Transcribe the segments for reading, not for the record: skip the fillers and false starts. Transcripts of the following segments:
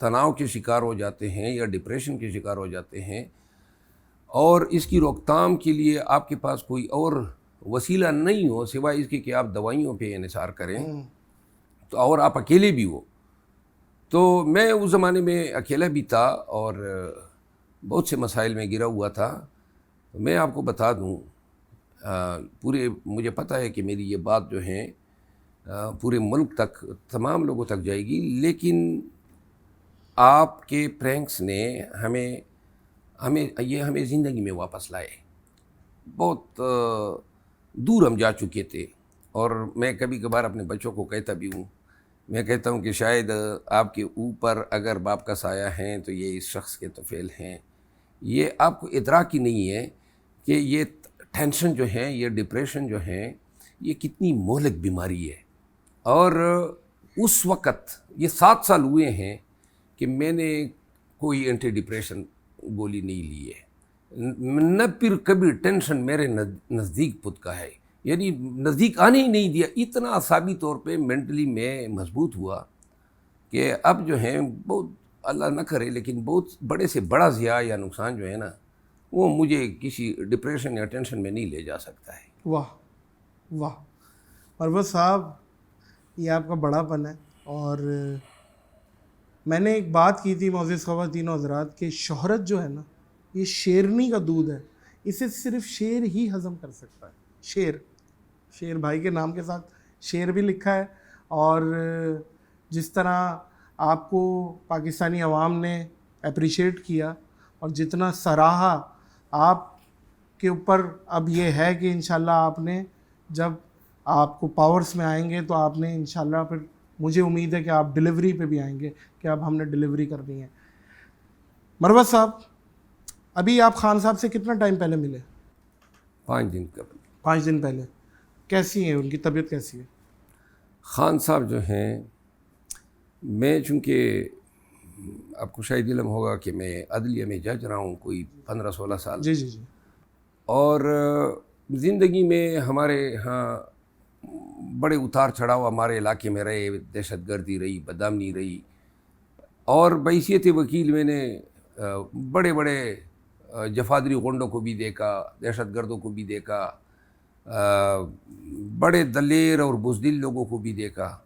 تناؤ کے شکار ہو جاتے ہیں یا ڈپریشن کے شکار ہو جاتے ہیں، اور اس کی روک تھام کے لیے آپ کے پاس کوئی اور وسیلہ نہیں ہو سوائے اس کے کہ آپ دوائیوں پہ انحصار کریں، تو اور آپ اکیلے بھی ہو. تو میں اس زمانے میں اکیلا بھی تھا اور بہت سے مسائل میں گرا ہوا تھا. میں آپ کو بتا دوں، پورے مجھے پتہ ہے کہ میری یہ بات جو ہے پورے ملک تک، تمام لوگوں تک جائے گی، لیکن آپ کے پرینکس نے ہمیں زندگی میں واپس لائے. بہت دور ہم جا چکے تھے، اور میں کبھی کبھار اپنے بچوں کو کہتا بھی ہوں، میں کہتا ہوں کہ شاید آپ کے اوپر اگر باپ کا سایہ ہیں تو یہ اس شخص کے طفیل ہیں. یہ آپ کو ادراک ہی نہیں ہے کہ یہ ٹینشن جو ہے، یہ ڈپریشن جو ہے، یہ کتنی مہلک بیماری ہے. اور اس وقت یہ 7 سال ہوئے ہیں کہ میں نے کوئی اینٹی ڈپریشن گولی نہیں لی ہے، نہ پھر کبھی ٹینشن میرے نزدیک پتکا ہے، یعنی نزدیک آنے ہی نہیں دیا. اتنا اعصابی طور پہ مینٹلی میں مضبوط ہوا کہ اب جو ہے بہت، اللہ نہ کرے لیکن بہت بڑے سے بڑا ضیاع یا نقصان جو ہے نا، وہ مجھے کسی ڈپریشن یا ٹینشن میں نہیں لے جا سکتا ہے. واہ واہ مروت صاحب، یہ آپ کا بڑا پن ہے. اور میں نے ایک بات کی تھی معزز خواتین و حضرات کہ شہرت جو ہے نا، یہ شیرنی کا دودھ ہے، اسے صرف شیر ہی ہضم کر سکتا ہے. شیر بھائی کے نام کے ساتھ شیر بھی لکھا ہے. اور جس طرح آپ کو پاکستانی عوام نے اپریشیٹ کیا اور جتنا سراہا آپ کے اوپر، اب یہ ہے کہ انشاءاللہ آپ نے جب آپ کو پاورز میں آئیں گے تو آپ نے انشاءاللہ پھر مجھے امید ہے کہ آپ ڈیلیوری پہ بھی آئیں گے کہ اب ہم نے ڈیلیوری کرنی ہے. مروت صاحب، ابھی آپ خان صاحب سے کتنا ٹائم پہلے ملے؟ 5 دن قبل. 5 دن پہلے. کیسی ہیں ان کی طبیعت کیسی ہے؟ خان صاحب جو ہیں، میں چونکہ آپ کو شاید علم ہوگا کہ میں عدلیہ میں جج رہا ہوں کوئی 15-16 سال. جی جی جی. اور زندگی میں ہمارے ہاں بڑے اتار چڑھاؤ ہمارے علاقے میں رہے، دہشت گردی رہی، بدامنی رہی، اور بحیثیت وکیل میں نے بڑے بڑے جفادری غنڈوں کو بھی دیکھا، دہشت گردوں کو بھی دیکھا، بڑے دلیر اور بزدل لوگوں کو بھی دیکھا.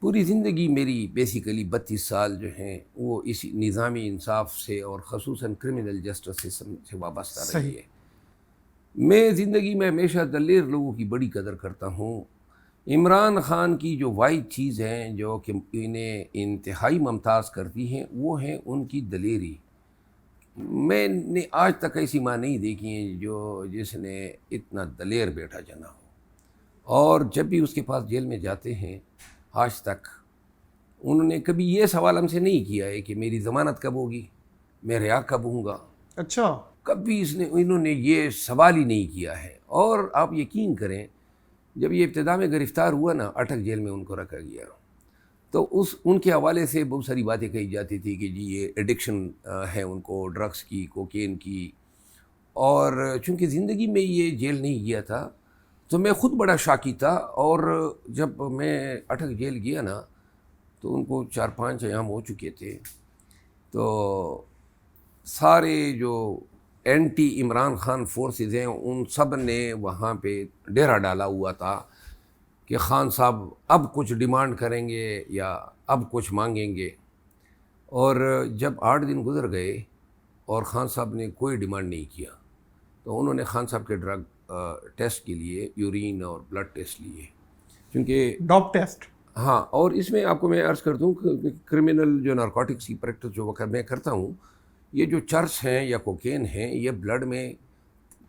پوری زندگی میری بیسیکلی 32 سال جو ہیں وہ اسی نظامی انصاف سے اور خصوصاً کرمنل جسٹس سسٹم سے وابستہ رہی ہے. میں زندگی میں ہمیشہ دلیر لوگوں کی بڑی قدر کرتا ہوں. عمران خان کی جو واحد چیز ہیں جو کہ انہیں انتہائی ممتاز کرتی ہیں، وہ ہیں ان کی دلیری. میں نے آج تک ایسی ماں نہیں دیکھی ہے جس نے اتنا دلیر بیٹا جنا ہو. اور جب بھی اس کے پاس جیل میں جاتے ہیں، آج تک انہوں نے کبھی یہ سوال ہم سے نہیں کیا ہے کہ میری ضمانت کب ہوگی، میں رہا کب ہوں گا. اچھا. کبھی انہوں نے یہ سوال ہی نہیں کیا ہے. اور آپ یقین کریں، جب یہ ابتدا میں گرفتار ہوا نا، اٹک جیل میں ان کو رکھا گیا، تو ان کے حوالے سے بہت ساری باتیں کہی جاتی تھی کہ جی یہ ایڈکشن ہے ان کو، ڈرگس کی، کوکین کی. اور چونکہ زندگی میں یہ جیل نہیں گیا تھا تو میں خود بڑا شاکی تھا. اور جب میں اٹک جیل گیا نا تو ان کو 4-5 ایام ہو چکے تھے. تو سارے جو اینٹی عمران خان فورسز ہیں ان سب نے وہاں پہ ڈیرا ڈالا ہوا تھا کہ خان صاحب اب کچھ ڈیمانڈ کریں گے یا اب کچھ مانگیں گے. اور جب 8 دن گزر گئے اور خان صاحب نے کوئی ڈیمانڈ نہیں کیا، تو انہوں نے خان صاحب کے ڈرگ ٹیسٹ کے لیے یورین اور بلڈ ٹیسٹ لیے، کیونکہ ڈاپ ٹیسٹ. ہاں. اور اس میں آپ کو میں عرض کر دوں کہ کرمنل جو نارکوٹکس کی پریکٹس جو وقت میں کرتا ہوں، یہ جو چرس ہیں یا کوکین ہیں، یہ بلڈ میں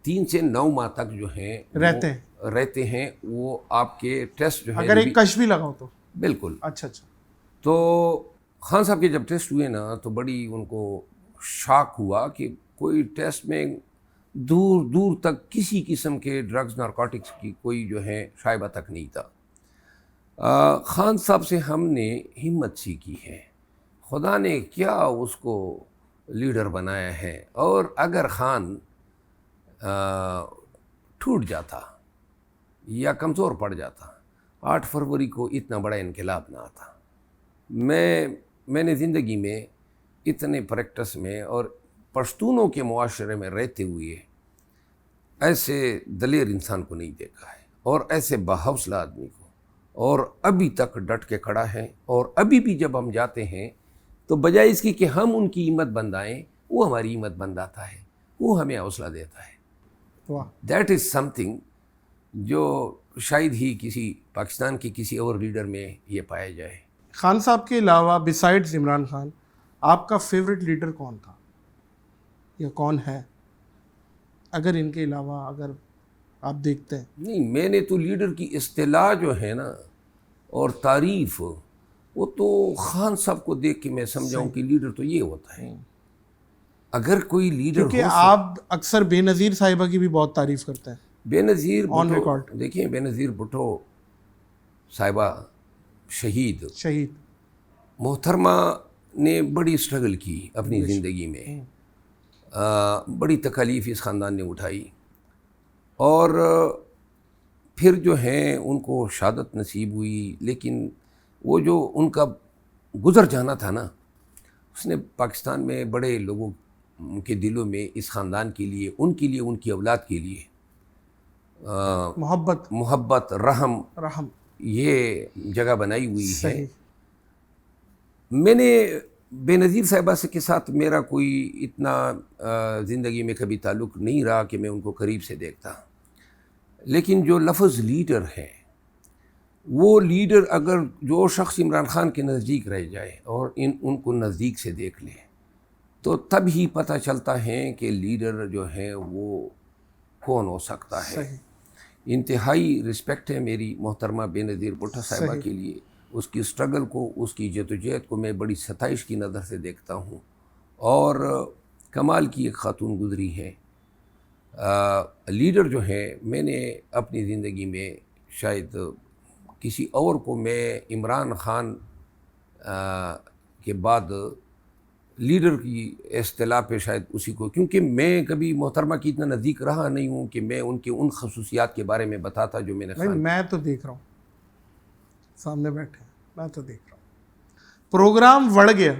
3 سے 9 ماہ تک جو ہیں رہتے ہیں. وہ آپ کے ٹیسٹ جو ہے اگر ایک کش بھی لگاؤ تو. بالکل. اچھا. تو خان صاحب کے جب ٹیسٹ ہوئے نا تو بڑی ان کو شاک ہوا کہ کوئی ٹیسٹ میں دور دور تک کسی قسم کے ڈرگز نارکوٹکس کی کوئی جو ہے شائبہ تک نہیں تھا. خان صاحب سے ہم نے ہمت سیکھی ہے. خدا نے کیا اس کو لیڈر بنایا ہے. اور اگر خان ٹوٹ جاتا یا کمزور پڑ جاتا، 8 فروری کو اتنا بڑا انقلاب نہ آتا. میں میں نے زندگی میں اتنے پریکٹس میں اور پشتونوں کے معاشرے میں رہتے ہوئے ایسے دلیر انسان کو نہیں دیکھا ہے، اور ایسے باحوصلہ آدمی کو، اور ابھی تک ڈٹ کے کھڑا ہے، اور ابھی بھی جب ہم جاتے ہیں تو بجائے اس کی کہ ہم ان کی ہمت بندائیں، وہ ہماری ہمت بنداتا ہے، وہ ہمیں حوصلہ دیتا ہے. واہ. دیٹ از سم تھنگ جو شاید ہی کسی پاکستان کے کسی اور لیڈر میں یہ پایا جائے. خان صاحب کے علاوہ بسائڈز عمران خان آپ کا فیوریٹ لیڈر کون تھا یا کون ہے، اگر ان کے علاوہ اگر آپ دیکھتے ہیں؟ نہیں، میں نے تو لیڈر کی اصطلاح جو ہے نا اور تعریف، وہ تو خان صاحب کو دیکھ کے میں سمجھاؤں کہ لیڈر تو یہ ہوتا ہے. اگر کوئی لیڈر کیونکہ آپ اکثر بے نظیر صاحبہ کی بھی بہت تعریف کرتے ہیں. بے نظیر آن بھٹو، ریکارڈ. دیکھیں بے نظیر بھٹو صاحبہ شہید محترمہ نے بڑی اسٹرگل کی اپنی زندگی میں، بڑی تکالیف اس خاندان نے اٹھائی، اور پھر جو ہیں ان کو شہادت نصیب ہوئی. لیکن وہ جو ان کا گزر جانا تھا نا، اس نے پاکستان میں بڑے لوگوں کے دلوں میں اس خاندان کے لیے، ان کے لیے، ان کی اولاد کے لیے محبت، رحم یہ جگہ بنائی ہوئی ہے. میں نے بے نظیر صاحبہ کے ساتھ میرا کوئی اتنا زندگی میں کبھی تعلق نہیں رہا کہ میں ان کو قریب سے دیکھتا، لیکن جو لفظ لیڈر ہے، وہ لیڈر اگر جو شخص عمران خان کے نزدیک رہ جائے اور ان کو نزدیک سے دیکھ لے تو تب ہی پتہ چلتا ہے کہ لیڈر جو ہے وہ کون ہو سکتا ہے. انتہائی رسپیکٹ ہے میری محترمہ بے نظیر بھٹو صاحبہ کے لیے. اس کی اسٹرگل کو، اس کی جدوجہد کو میں بڑی ستائش کی نظر سے دیکھتا ہوں، اور کمال کی ایک خاتون گزری ہے. لیڈر جو ہے، میں نے اپنی زندگی میں شاید کسی اور کو، میں عمران خان کے بعد لیڈر کی اصطلاح پہ شاید اسی کو، کیونکہ میں کبھی محترمہ کی اتنا نزدیک رہا نہیں ہوں کہ میں ان کے ان خصوصیات کے بارے میں بتاتا جو میں نے میں تو دیکھ رہا ہوں سامنے بیٹھے، میں تو دیکھ رہا ہوں. پروگرام بڑھ گیا،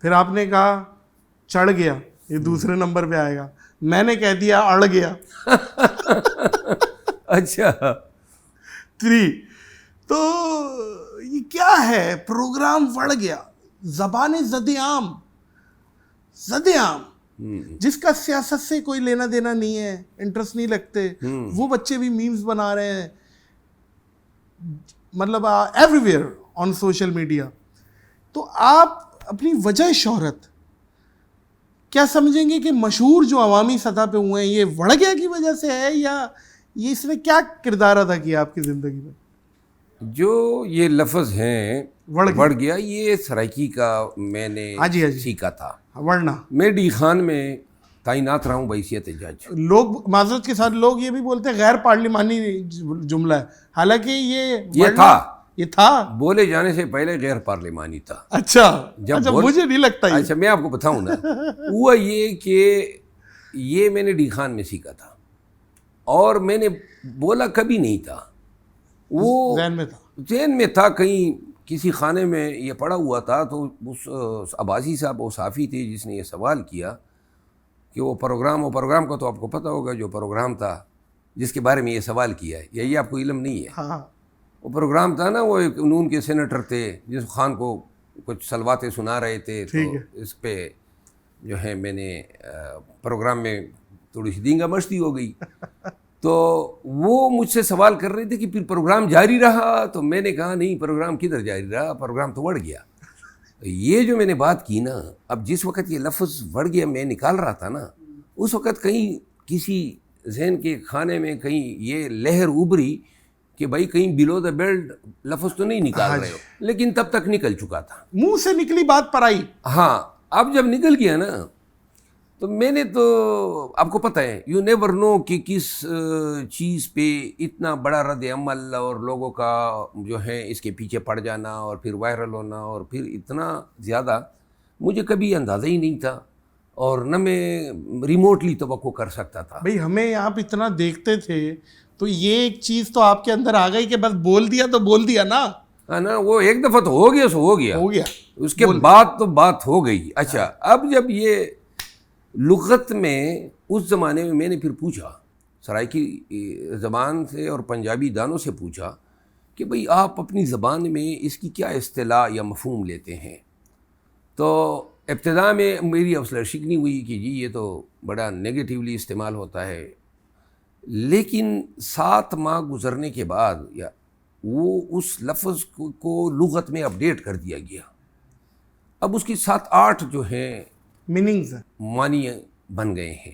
پھر آپ نے کہا چڑھ گیا، یہ دوسرے نمبر پہ آئے گا، میں نے کہہ دیا اڑ گیا. اچھا 3. تو یہ کیا ہے؟ پروگرام بڑھ گیا، زبان زد عام، جس کا سیاست سے کوئی لینا دینا نہیں ہے، انٹرسٹ نہیں لگتے، وہ بچے بھی میمز بنا رہے ہیں، مطلب every where on social media. تو آپ اپنی وجہ شہرت کیا سمجھیں گے کہ مشہور جو عوامی سطح پہ ہوئے ہیں، یہ بڑھ گیا کی وجہ سے ہے، یا یہ اس نے کیا کردار ادا کیا آپ کی زندگی میں؟ جو یہ لفظ ہیں بڑھ گیا، یہ سرائکی کا میں نے سیکھا تھا. ورنہ میں ڈی خان میں تعینات رہا ہوں بحیثیت جج. لوگ معذرت کے ساتھ لوگ یہ بھی بولتے ہیں غیر پارلیمانی جملہ ہے، حالانکہ یہ تھا بولے جانے سے پہلے غیر پارلیمانی تھا. اچھا مجھے نہیں لگتا. اچھا میں آپ کو بتاؤں نا، ہوا یہ کہ یہ میں نے ڈی خان میں سیکھا تھا، اور میں نے بولا کبھی نہیں تھا، وہ ذہن میں تھا، کہیں کسی خانے میں یہ پڑا ہوا تھا. تو اس عباسی صاحب وہ صحافی تھے جس نے یہ سوال کیا کہ وہ پروگرام کا تو آپ کو پتہ ہوگا، جو پروگرام تھا جس کے بارے میں یہ سوال کیا ہے، یہ آپ کو علم نہیں ہے. وہ پروگرام تھا نا، وہ ایک نون کے سینیٹر تھے جس خان کو کچھ سلواتیں سنا رہے تھے، تو اس پہ جو ہے میں نے پروگرام میں تھوڑی سی دینگا مشتی ہو گئی. تو وہ مجھ سے سوال کر رہے تھے کہ پھر پروگرام جاری رہا. تو میں نے کہا نہیں، پروگرام کدھر جاری رہا، پروگرام تو بڑھ گیا. یہ جو میں نے بات کی نا، اب جس وقت یہ لفظ بڑھ گیا میں نکال رہا تھا نا، اس وقت کہیں کسی ذہن کے خانے میں کہیں یہ لہر ابری کہ بھائی کہیں بلو دا بیلٹ لفظ تو نہیں نکال رہے ہو، لیکن تب تک نکل چکا تھا، منہ سے نکلی بات پر آئی. ہاں اب جب نکل گیا نا، تو میں نے تو آپ کو پتہ ہے، یو نیور نو کہ کس چیز پہ اتنا بڑا رد عمل اور لوگوں کا جو ہے اس کے پیچھے پڑ جانا اور پھر وائرل ہونا اور پھر اتنا زیادہ، مجھے کبھی اندازہ ہی نہیں تھا اور نہ میں ریموٹلی توقع کر سکتا تھا. بھئی ہمیں آپ اتنا دیکھتے تھے تو یہ ایک چیز تو آپ کے اندر آ گئی کہ بس بول دیا تو بول دیا نا. ہے نا, وہ ایک دفعہ تو ہو گیا سو ہو گیا, ہو گیا, اس کے بعد تو بات ہو گئی. اچھا, اب جب یہ لغت میں اس زمانے میں نے پھر پوچھا سرائیکی زبان سے اور پنجابی دانوں سے پوچھا کہ بھئی آپ اپنی زبان میں اس کی کیا اصطلاح یا مفہوم لیتے ہیں. تو ابتدا میں میری افسر شکنی ہوئی کہ جی یہ تو بڑا نگیٹیولی استعمال ہوتا ہے, لیکن 7 ماہ گزرنے کے بعد یا وہ اس لفظ کو لغت میں اپڈیٹ کر دیا گیا. اب اس کی 7-8 جو ہیں میننگز ہیں, معنی بن گئے ہیں.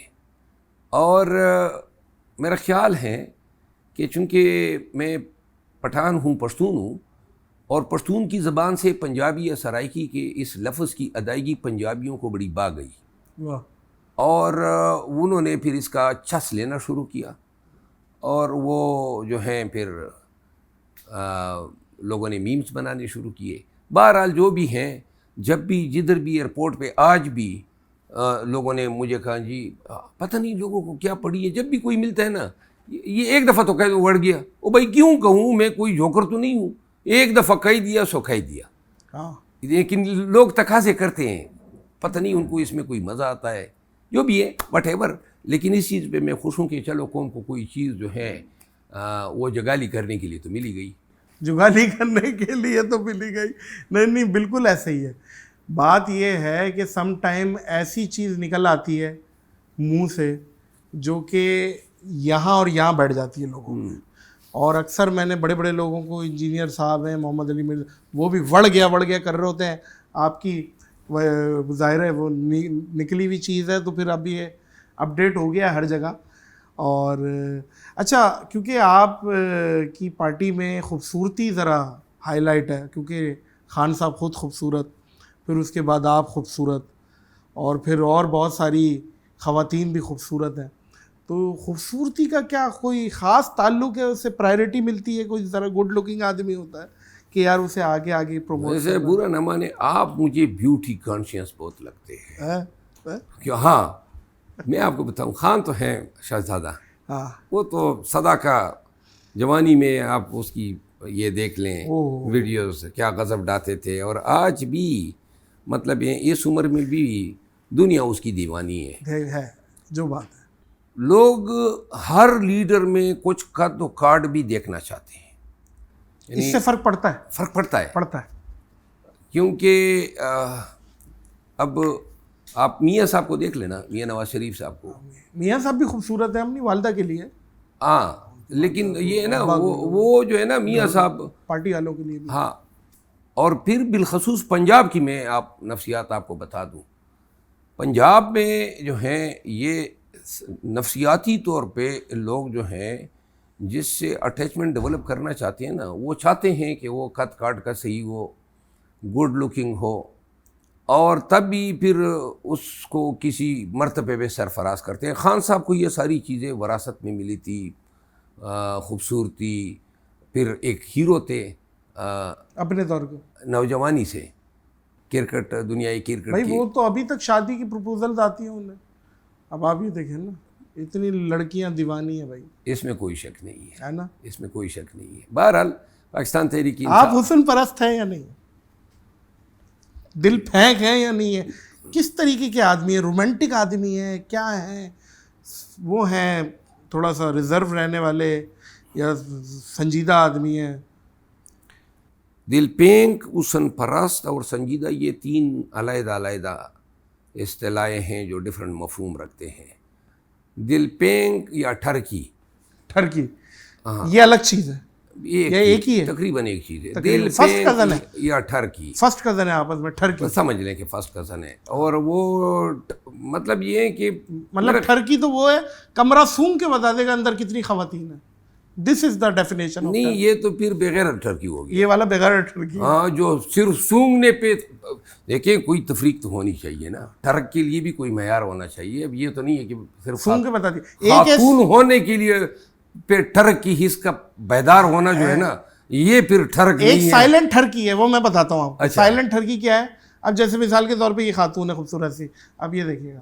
اور میرا خیال ہے کہ چونکہ میں پٹھان ہوں, پشتون ہوں, اور پشتون کی زبان سے پنجابی یا سرائیکی کے اس لفظ کی ادائیگی پنجابیوں کو بڑی بھا گئی, واہ, اور انہوں نے پھر اس کا چھس لینا شروع کیا, اور وہ جو ہیں پھر لوگوں نے میمز بنانے شروع کیے. بہرحال جو بھی ہیں, جب بھی جدھر بھی ایئرپورٹ پہ آج بھی لوگوں نے مجھے کہا جی پتہ نہیں لوگوں کو کیا پڑی ہے, جب بھی کوئی ملتا ہے نا یہ ایک دفعہ تو کہہ اڑ گیا, او بھائی کیوں کہوں, میں کوئی جوکر تو نہیں ہوں, ایک دفعہ کہہ دیا سو کہہ دیا. ہاں, لیکن لوگ تقاضے کرتے ہیں, پتہ نہیں ان کو اس میں کوئی مزہ آتا ہے, جو بھی ہے وٹ ایور. لیکن اس چیز پہ میں خوش ہوں کہ چلو قوم کو کوئی چیز جو ہے وہ جگالی کرنے کے لیے تو ملی گئی. جگالی کرنے کے لیے تو ملی گئی. نہیں, بالکل ایسا ہی ہے. بات یہ ہے کہ سم ٹائم ایسی چیز نکل آتی ہے منہ سے جو کہ یہاں اور یہاں بیٹھ جاتی ہے لوگوں میں. اور اکثر میں نے بڑے بڑے لوگوں کو, انجینئر صاحب ہیں محمد علی مرزا, وہ بھی وڑ گیا کر رہے ہوتے ہیں. آپ کی ظاہر ہے وہ نکلی ہوئی چیز ہے, تو پھر اب یہ اپڈیٹ ہو گیا ہر جگہ. اور اچھا, کیونکہ آپ کی پارٹی میں خوبصورتی ذرا ہائی لائٹ ہے, کیونکہ خان صاحب خود خوبصورت, پھر اس کے بعد آپ خوبصورت, اور پھر اور بہت ساری خواتین بھی خوبصورت ہیں. تو خوبصورتی کا کیا کوئی خاص تعلق ہے, اس سے پرائرٹی ملتی ہے؟ کوئی ذرا گڈ لکنگ آدمی ہوتا ہے کہ یار اسے آگے پروموٹ. ویسے برا نہ مانے, آپ مجھے بیوٹی کانشیس بہت لگتے ہیں. کہ ہاں میں آپ کو بتاؤں, خان تو ہیں شہزادہ, ہاں, وہ تو صدا کا جوانی میں آپ اس کی یہ دیکھ لیں ویڈیوز, کیا غضب ڈالتے تھے, اور آج بھی مطلب اس عمر میں بھی دنیا اس کی دیوانی ہے. جو بات ہے, لوگ ہر لیڈر میں کچھ قد و کارڈ بھی دیکھنا چاہتے ہیں. اس سے فرق پڑتا ہے, فرق پڑتا ہے, کیونکہ اب آپ میاں صاحب کو دیکھ لینا, میاں نواز شریف صاحب کو. میاں صاحب بھی خوبصورت ہیں اپنی والدہ کے لیے. ہاں, لیکن یہ ہے نا وہ جو ہے نا میاں صاحب پارٹی والوں کے لیے بھی. ہاں, اور پھر بالخصوص پنجاب کی میں آپ نفسیات آپ کو بتا دوں. پنجاب میں جو ہیں یہ نفسیاتی طور پہ لوگ جو ہیں جس سے اٹیچمنٹ ڈیولپ کرنا چاہتے ہیں نا, وہ چاہتے ہیں کہ وہ قد کاٹ کا صحیح ہو, گڈ لکنگ ہو, اور تب بھی پھر اس کو کسی مرتبے پہ سرفراز کرتے ہیں. خان صاحب کو یہ ساری چیزیں وراثت میں ملی تھی, خوبصورتی, پھر ایک ہیرو تھے اپنے طور پہ نوجوانی سے, کرکٹ دنیای کرکٹ بھائی, کی. وہ تو ابھی تک شادی کی پروپوزلز آتی ہیں انہیں. اب آپ یہ دیکھیں نا, اتنی لڑکیاں دیوانی ہیں بھائی. اس میں کوئی شک نہیں ہے نا, اس میں کوئی شک نہیں ہے. بہرحال پاکستان تحریک آپ حسن پرست ہیں یا نہیں, دل پھینک ہیں یا نہیں ہے, کس طریقے کے آدمی ہیں, رومانٹک آدمی ہیں, کیا ہیں وہ, ہیں تھوڑا سا ریزرو رہنے والے, یا سنجیدہ آدمی ہیں؟ دل پینک, حسن پرست اور سنجیدہ, یہ 3 علیحدہ اصطلاحیں ہیں جو ڈفرنٹ مفہوم رکھتے ہیں. دل پینک یا ٹھرکی, یہ الگ چیز ہے, یہ ایک ہی ہے, تقریباً ایک چیز ہے. دل پینک یا ٹھرکی, فرسٹ کزن ہے آپس میں, ٹھرکی سمجھ لیں کہ فرسٹ کزن ہے. اور وہ مطلب یہ ہے کہ مطلب ٹھرکی تو وہ ہے کمرہ سونگ کے بتا دے گا اندر کتنی خواتین ہیں. دس از دا ڈیفینیشن. نہیں, یہ تو پھر بغیر ٹھرکی ہوگی, یہ والا بغیر ٹھرکی. ہاں, جو صرف سونگنے پہ, دیکھیں کوئی تفریق تو ہونی چاہیے نا, ٹھرک کے لیے بھی کوئی معیار ہونا چاہیے. اب یہ تو نہیں ہے کہ صرف سونگ کے بتا دی. خاتون ہونے کے لیے پہ ٹھرک کی حص کا بیدار ہونا جو ہے نا, یہ پھر ٹھرک نہیں ہے. ایک سائلنٹ ٹھرکی ہے, وہ میں بتاتا ہوں آپ کو. سائلنٹ ٹھرکی کیا ہے؟ اب جیسے مثال کے طور پہ یہ خاتون ہے خوبصورت سی, اب یہ دیکھیے گا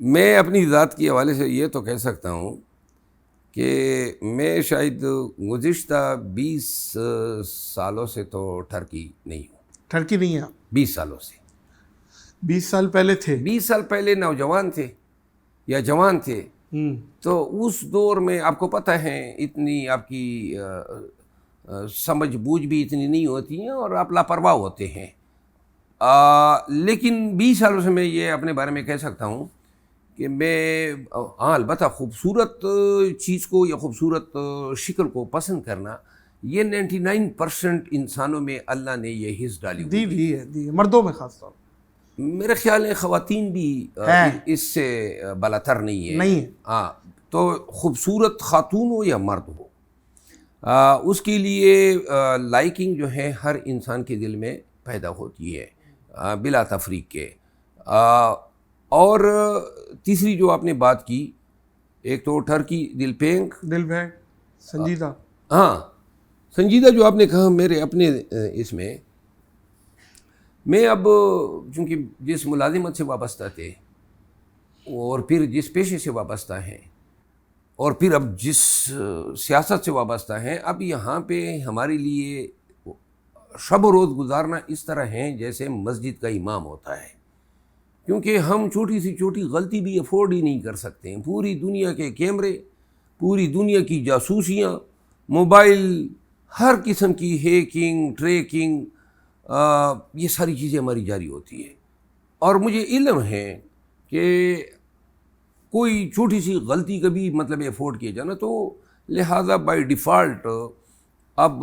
میں اپنی ذات کے حوالے سے یہ تو کہہ سکتا ہوں کہ میں شاید گزشتہ 20 سالوں سے تو ٹرکی نہیں ہوں. ٹرکی نہیں ہے؟ 20 سالوں سے. 20 سال پہلے تھے. 20 سال پہلے نوجوان تھے یا جوان تھے. تو اس دور میں آپ کو پتہ ہے اتنی آپ کی سمجھ بوجھ بھی اتنی نہیں ہوتی ہیں اور آپ لاپرواہ ہوتے ہیں. لیکن 20 سالوں سے میں یہ اپنے بارے میں کہہ سکتا ہوں کہ میں البتہ خوبصورت چیز کو یا خوبصورت شکل کو پسند کرنا یہ 99% انسانوں میں اللہ نے یہ حص ڈالی دی ہے مردوں میں خاص طور. میرے خیال ہے خواتین بھی اس سے بالاتر نہیں ہے. ہاں، تو خوبصورت خاتون ہو یا مرد ہو اس کے لیے لائکنگ جو ہے ہر انسان کے دل میں پیدا ہوتی ہے بلا تفریق کے. اور تیسری جو آپ نے بات کی، ایک تو ٹرکی دل پینگ سنجیدہ. ہاں سنجیدہ جو آپ نے کہا، میرے اپنے اس میں میں اب چونکہ جس ملازمت سے وابستہ تھے اور پھر جس پیشے سے وابستہ ہیں اور پھر اب جس سیاست سے وابستہ ہیں، اب یہاں پہ ہمارے لیے شب و روز گزارنا اس طرح ہیں جیسے مسجد کا امام ہوتا ہے، کیونکہ ہم چھوٹی سی چھوٹی غلطی بھی افورڈ ہی نہیں کر سکتے ہیں. پوری دنیا کے کیمرے، پوری دنیا کی جاسوسیاں، موبائل، ہر قسم کی ہیکنگ، ٹریکنگ، یہ ساری چیزیں ہماری جاری ہوتی ہیں. اور مجھے علم ہے کہ کوئی چھوٹی سی غلطی کا بھی مطلب افورڈ کیا جانا، تو لہٰذا بائی ڈیفالٹ اب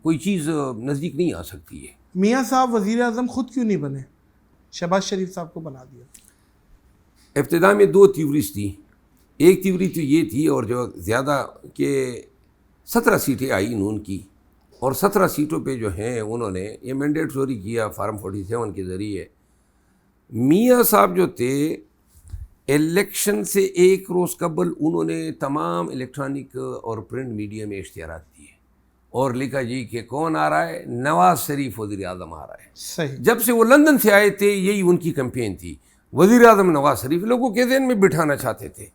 کوئی چیز نزدیک نہیں آ سکتی ہے. میاں صاحب وزیر اعظم خود کیوں نہیں بنے؟ شہباز شریف صاحب کو بنا دیا. ابتدا میں 2 تھیوریز تھیں. ایک تھیوری تو یہ تھی، اور جو زیادہ کہ 17 سیٹیں آئی نون کی، اور 17 سیٹوں پہ جو ہیں انہوں نے یہ مینڈیٹ چوری کیا فارم 47 کے ذریعے. میاں صاحب جو تھے الیکشن سے ایک روز قبل انہوں نے تمام الیکٹرانک اور پرنٹ میڈیا میں اشتہارات دیے اور لکھا جی کہ کون آ رہا ہے؟ نواز شریف وزیر اعظم آ رہا ہے. صحیح. جب سے وہ لندن سے آئے تھے یہی ان کی کیمپین تھی، وزیر اعظم نواز شریف. لوگوں کے ذہن میں بٹھانا چاہتے تھے،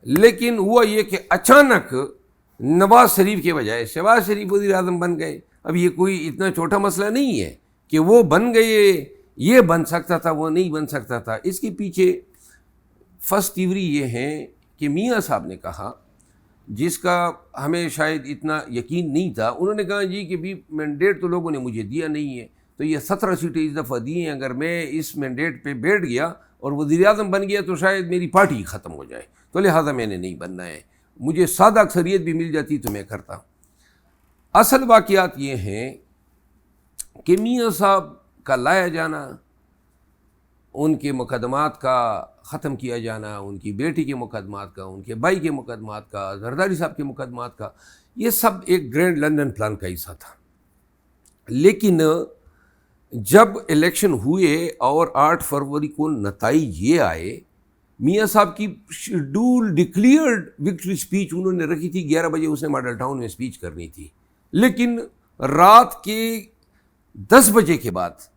لیکن ہوا یہ کہ اچانک نواز شریف کے بجائے شہباز شریف وزیر اعظم بن گئے. اب یہ کوئی اتنا چھوٹا مسئلہ نہیں ہے کہ وہ بن گئے، یہ بن سکتا تھا وہ نہیں بن سکتا تھا. اس کے پیچھے فرسٹ تھیوری یہ ہے کہ میاں صاحب نے کہا، جس کا ہمیں شاید اتنا یقین نہیں تھا، انہوں نے کہا جی کہ بھی مینڈیٹ تو لوگوں نے مجھے دیا نہیں ہے، تو یہ 17 سیٹیں اس دفعہ دی ہیں، اگر میں اس مینڈیٹ پہ بیٹھ گیا اور وزیر اعظم بن گیا تو شاید میری پارٹی ختم ہو جائے، تو لہٰذا میں نے نہیں بننا ہے. مجھے سادہ اکثریت بھی مل جاتی تو میں کرتا. اصل واقعات یہ ہیں کہ میاں صاحب کا لایا جانا، ان کے مقدمات کا ختم کیا جانا، ان کی بیٹی کے مقدمات کا، ان کے بھائی کے مقدمات کا، زرداری صاحب کے مقدمات کا، یہ سب ایک گرینڈ لندن پلان کا حصہ تھا. لیکن جب الیکشن ہوئے اور 8 فروری کو نتائج یہ آئے، میاں صاحب کی شیڈول ڈکلیئرڈ وکٹری سپیچ انہوں نے رکھی تھی 11 بجے، اسے ماڈل ٹاؤن میں سپیچ کرنی تھی، لیکن رات کے 10 بجے کے بعد،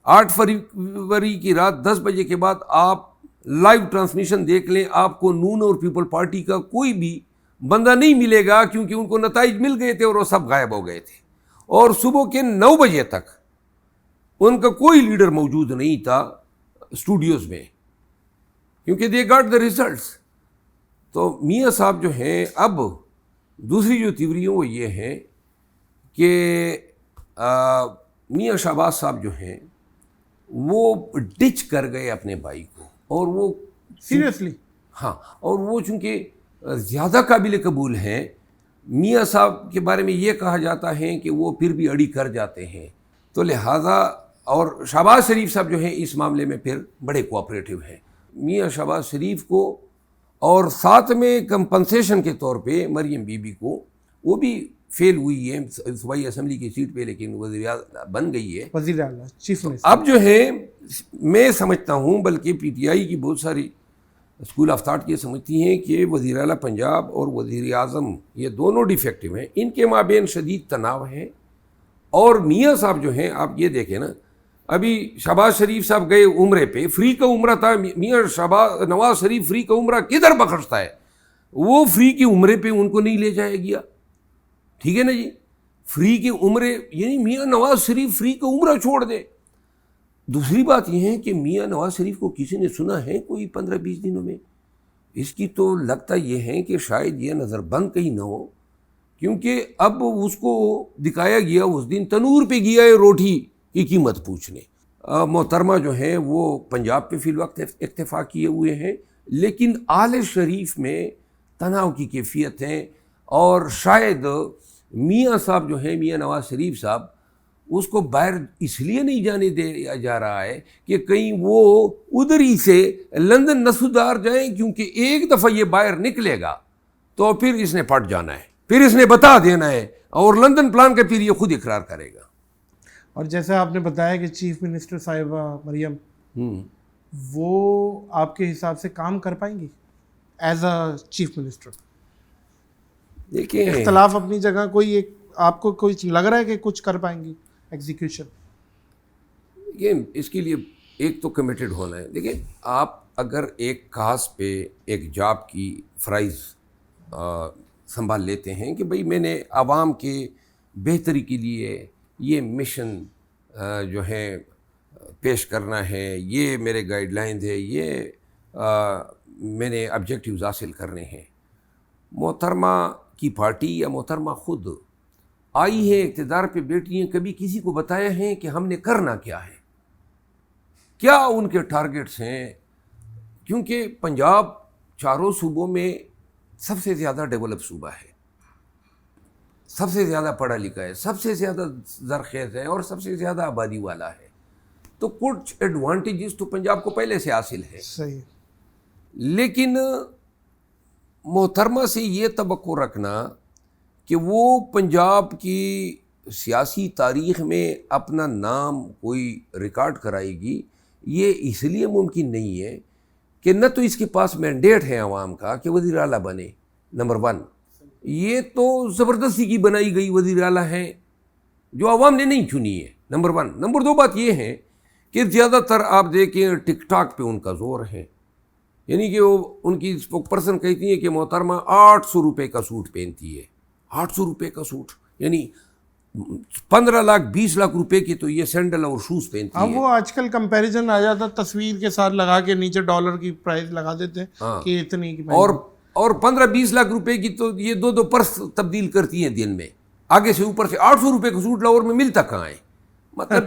8 فروری کی رات 10 بجے کے بعد آپ لائیو ٹرانسمیشن دیکھ لیں، آپ کو نون اور پیپل پارٹی کا کوئی بھی بندہ نہیں ملے گا، کیونکہ ان کو نتائج مل گئے تھے اور وہ سب غائب ہو گئے تھے. اور صبح کے 9 بجے تک ان کا کوئی لیڈر موجود نہیں تھا اسٹوڈیوز میں، کیونکہ دے گاٹ دا ریزلٹس. تو میاں صاحب جو ہیں، اب دوسری جو تھیوری وہ یہ ہے کہ میاں شہباز صاحب جو ہیں وہ ڈچ کر گئے اپنے بھائی کو، اور وہ سیریسلی، ہاں، اور وہ چونکہ زیادہ قابل قبول ہیں، میاں صاحب کے بارے میں یہ کہا جاتا ہے کہ وہ پھر بھی اڑی کر جاتے ہیں، تو لہٰذا، اور شہباز شریف صاحب جو ہیں اس معاملے میں پھر بڑے کوآپریٹو ہیں. میاں شہباز شریف کو، اور ساتھ میں کمپنسیشن کے طور پہ مریم بی بی کو، وہ بھی فیل ہوئی ہے صوبائی اسمبلی کی سیٹ پہ، لیکن وزیر اعظم بن گئی ہے، وزیر اعلیٰ، چیف منسٹر. اب جو ہے میں سمجھتا ہوں، بلکہ پی ٹی آئی کی بہت ساری اسکول آف تھاٹ یہ سمجھتی ہیں کہ وزیر اعلیٰ پنجاب اور وزیر اعظم یہ دونوں ڈیفیکٹو ہیں، ان کے مابین شدید تناؤ ہے. اور میاں صاحب جو ہیں، آپ یہ دیکھیں نا، ابھی شہباز شریف صاحب گئے عمرے پہ، فری کا عمرہ تھا. میاں نواز شریف فری کا عمرہ کدھر بخشتا ہے؟ وہ فری کے عمرے پہ ان کو نہیں لے جایا گیا. ٹھیک ہے نا جی، فری کے عمرے، یعنی میاں نواز شریف فری کا عمرہ چھوڑ دے. دوسری بات یہ ہے کہ میاں نواز شریف کو کسی نے سنا ہے کوئی 15-20 دنوں میں؟ اس کی تو لگتا یہ ہے کہ شاید یہ نظر بند کہیں نہ ہو، کیونکہ اب اس کو دکھایا گیا اس دن تنور پہ گیا ہے روٹی کی قیمت پوچھنے. محترمہ جو ہیں وہ پنجاب پہ فی الوقت اکتفا کیے ہوئے ہیں، لیکن آل شریف میں تناؤ کی کیفیت ہیں. اور شاید میاں صاحب جو ہیں، میاں نواز شریف صاحب، اس کو باہر اس لیے نہیں جانے دیا جا رہا ہے کہ کہیں وہ ادھر ہی سے لندن نسودار جائیں، کیونکہ ایک دفعہ یہ باہر نکلے گا تو پھر اس نے پھٹ جانا ہے، پھر اس نے بتا دینا ہے، اور لندن پلان کا پھر یہ خود اقرار کرے گا. اور جیسے آپ نے بتایا کہ چیف منسٹر صاحبہ مریم، وہ آپ کے حساب سے کام کر پائیں گی ایز اے چیف منسٹر؟ دیکھیں، اختلاف اپنی جگہ، کوئی ایک آپ کو کوئی لگ رہا ہے کہ کچھ کر پائیں گی ایگزیکیوشن؟ یہ اس کے لیے ایک تو کمیٹڈ ہونا ہے. دیکھیں، آپ اگر ایک کاز پہ ایک جاب کی فرائض سنبھال لیتے ہیں کہ بھئی میں نے عوام کے بہتری کے لیے یہ مشن جو ہے پیش کرنا ہے، یہ میرے گائیڈ لائنز ہے، یہ میں نے آبجیکٹیوز حاصل کرنے ہیں. محترمہ کی پارٹی یا محترمہ خود آئی ہے اقتدار پہ بیٹھی ہیں، کبھی کسی کو بتایا ہے کہ ہم نے کرنا کیا ہے، کیا ان کے ٹارگٹس ہیں؟ کیونکہ پنجاب چاروں صوبوں میں سب سے زیادہ ڈیولپ صوبہ ہے، سب سے زیادہ پڑھا لکھا ہے، سب سے زیادہ زرخیز ہے، اور سب سے زیادہ آبادی والا ہے. تو کچھ ایڈوانٹیجز تو پنجاب کو پہلے سے حاصل ہے. صحیح. لیکن محترمہ سے یہ توقع رکھنا کہ وہ پنجاب کی سیاسی تاریخ میں اپنا نام کوئی ریکارڈ کرائے گی، یہ اس لیے ممکن نہیں ہے کہ نہ تو اس کے پاس مینڈیٹ ہے عوام کا کہ وزیر اعلیٰ بنے، نمبر 1. یہ تو زبردستی کی بنائی گئی وزیر اعلیٰ ہیں جو عوام نے نہیں چنی ہے، نمبر 1. نمبر 2 بات یہ ہے کہ زیادہ تر آپ دیکھیں ٹک ٹاک پہ ان کا زور ہے. یعنی کہ وہ ان کی اسپوک پرسن کہتی ہیں کہ محترمہ 800 روپے کا سوٹ پہنتی ہے. 800 روپے کا سوٹ، یعنی 15 لاکھ 20 لاکھ روپے کی تو یہ سینڈل اور شوز پہنتی ہے. اب وہ آج کل کمپیریزن آ جاتا تصویر کے ساتھ لگا کے نیچے ڈالر کی پرائز لگا دیتے ہیں کہ اتنی کی، اور 15-20 لاکھ روپے کی تو یہ 2 پرس تبدیل کرتی ہیں دن میں، آگے سے اوپر سے. 800 روپے کا سوٹ لاہور میں ملتا کہاں ہے؟ مطلب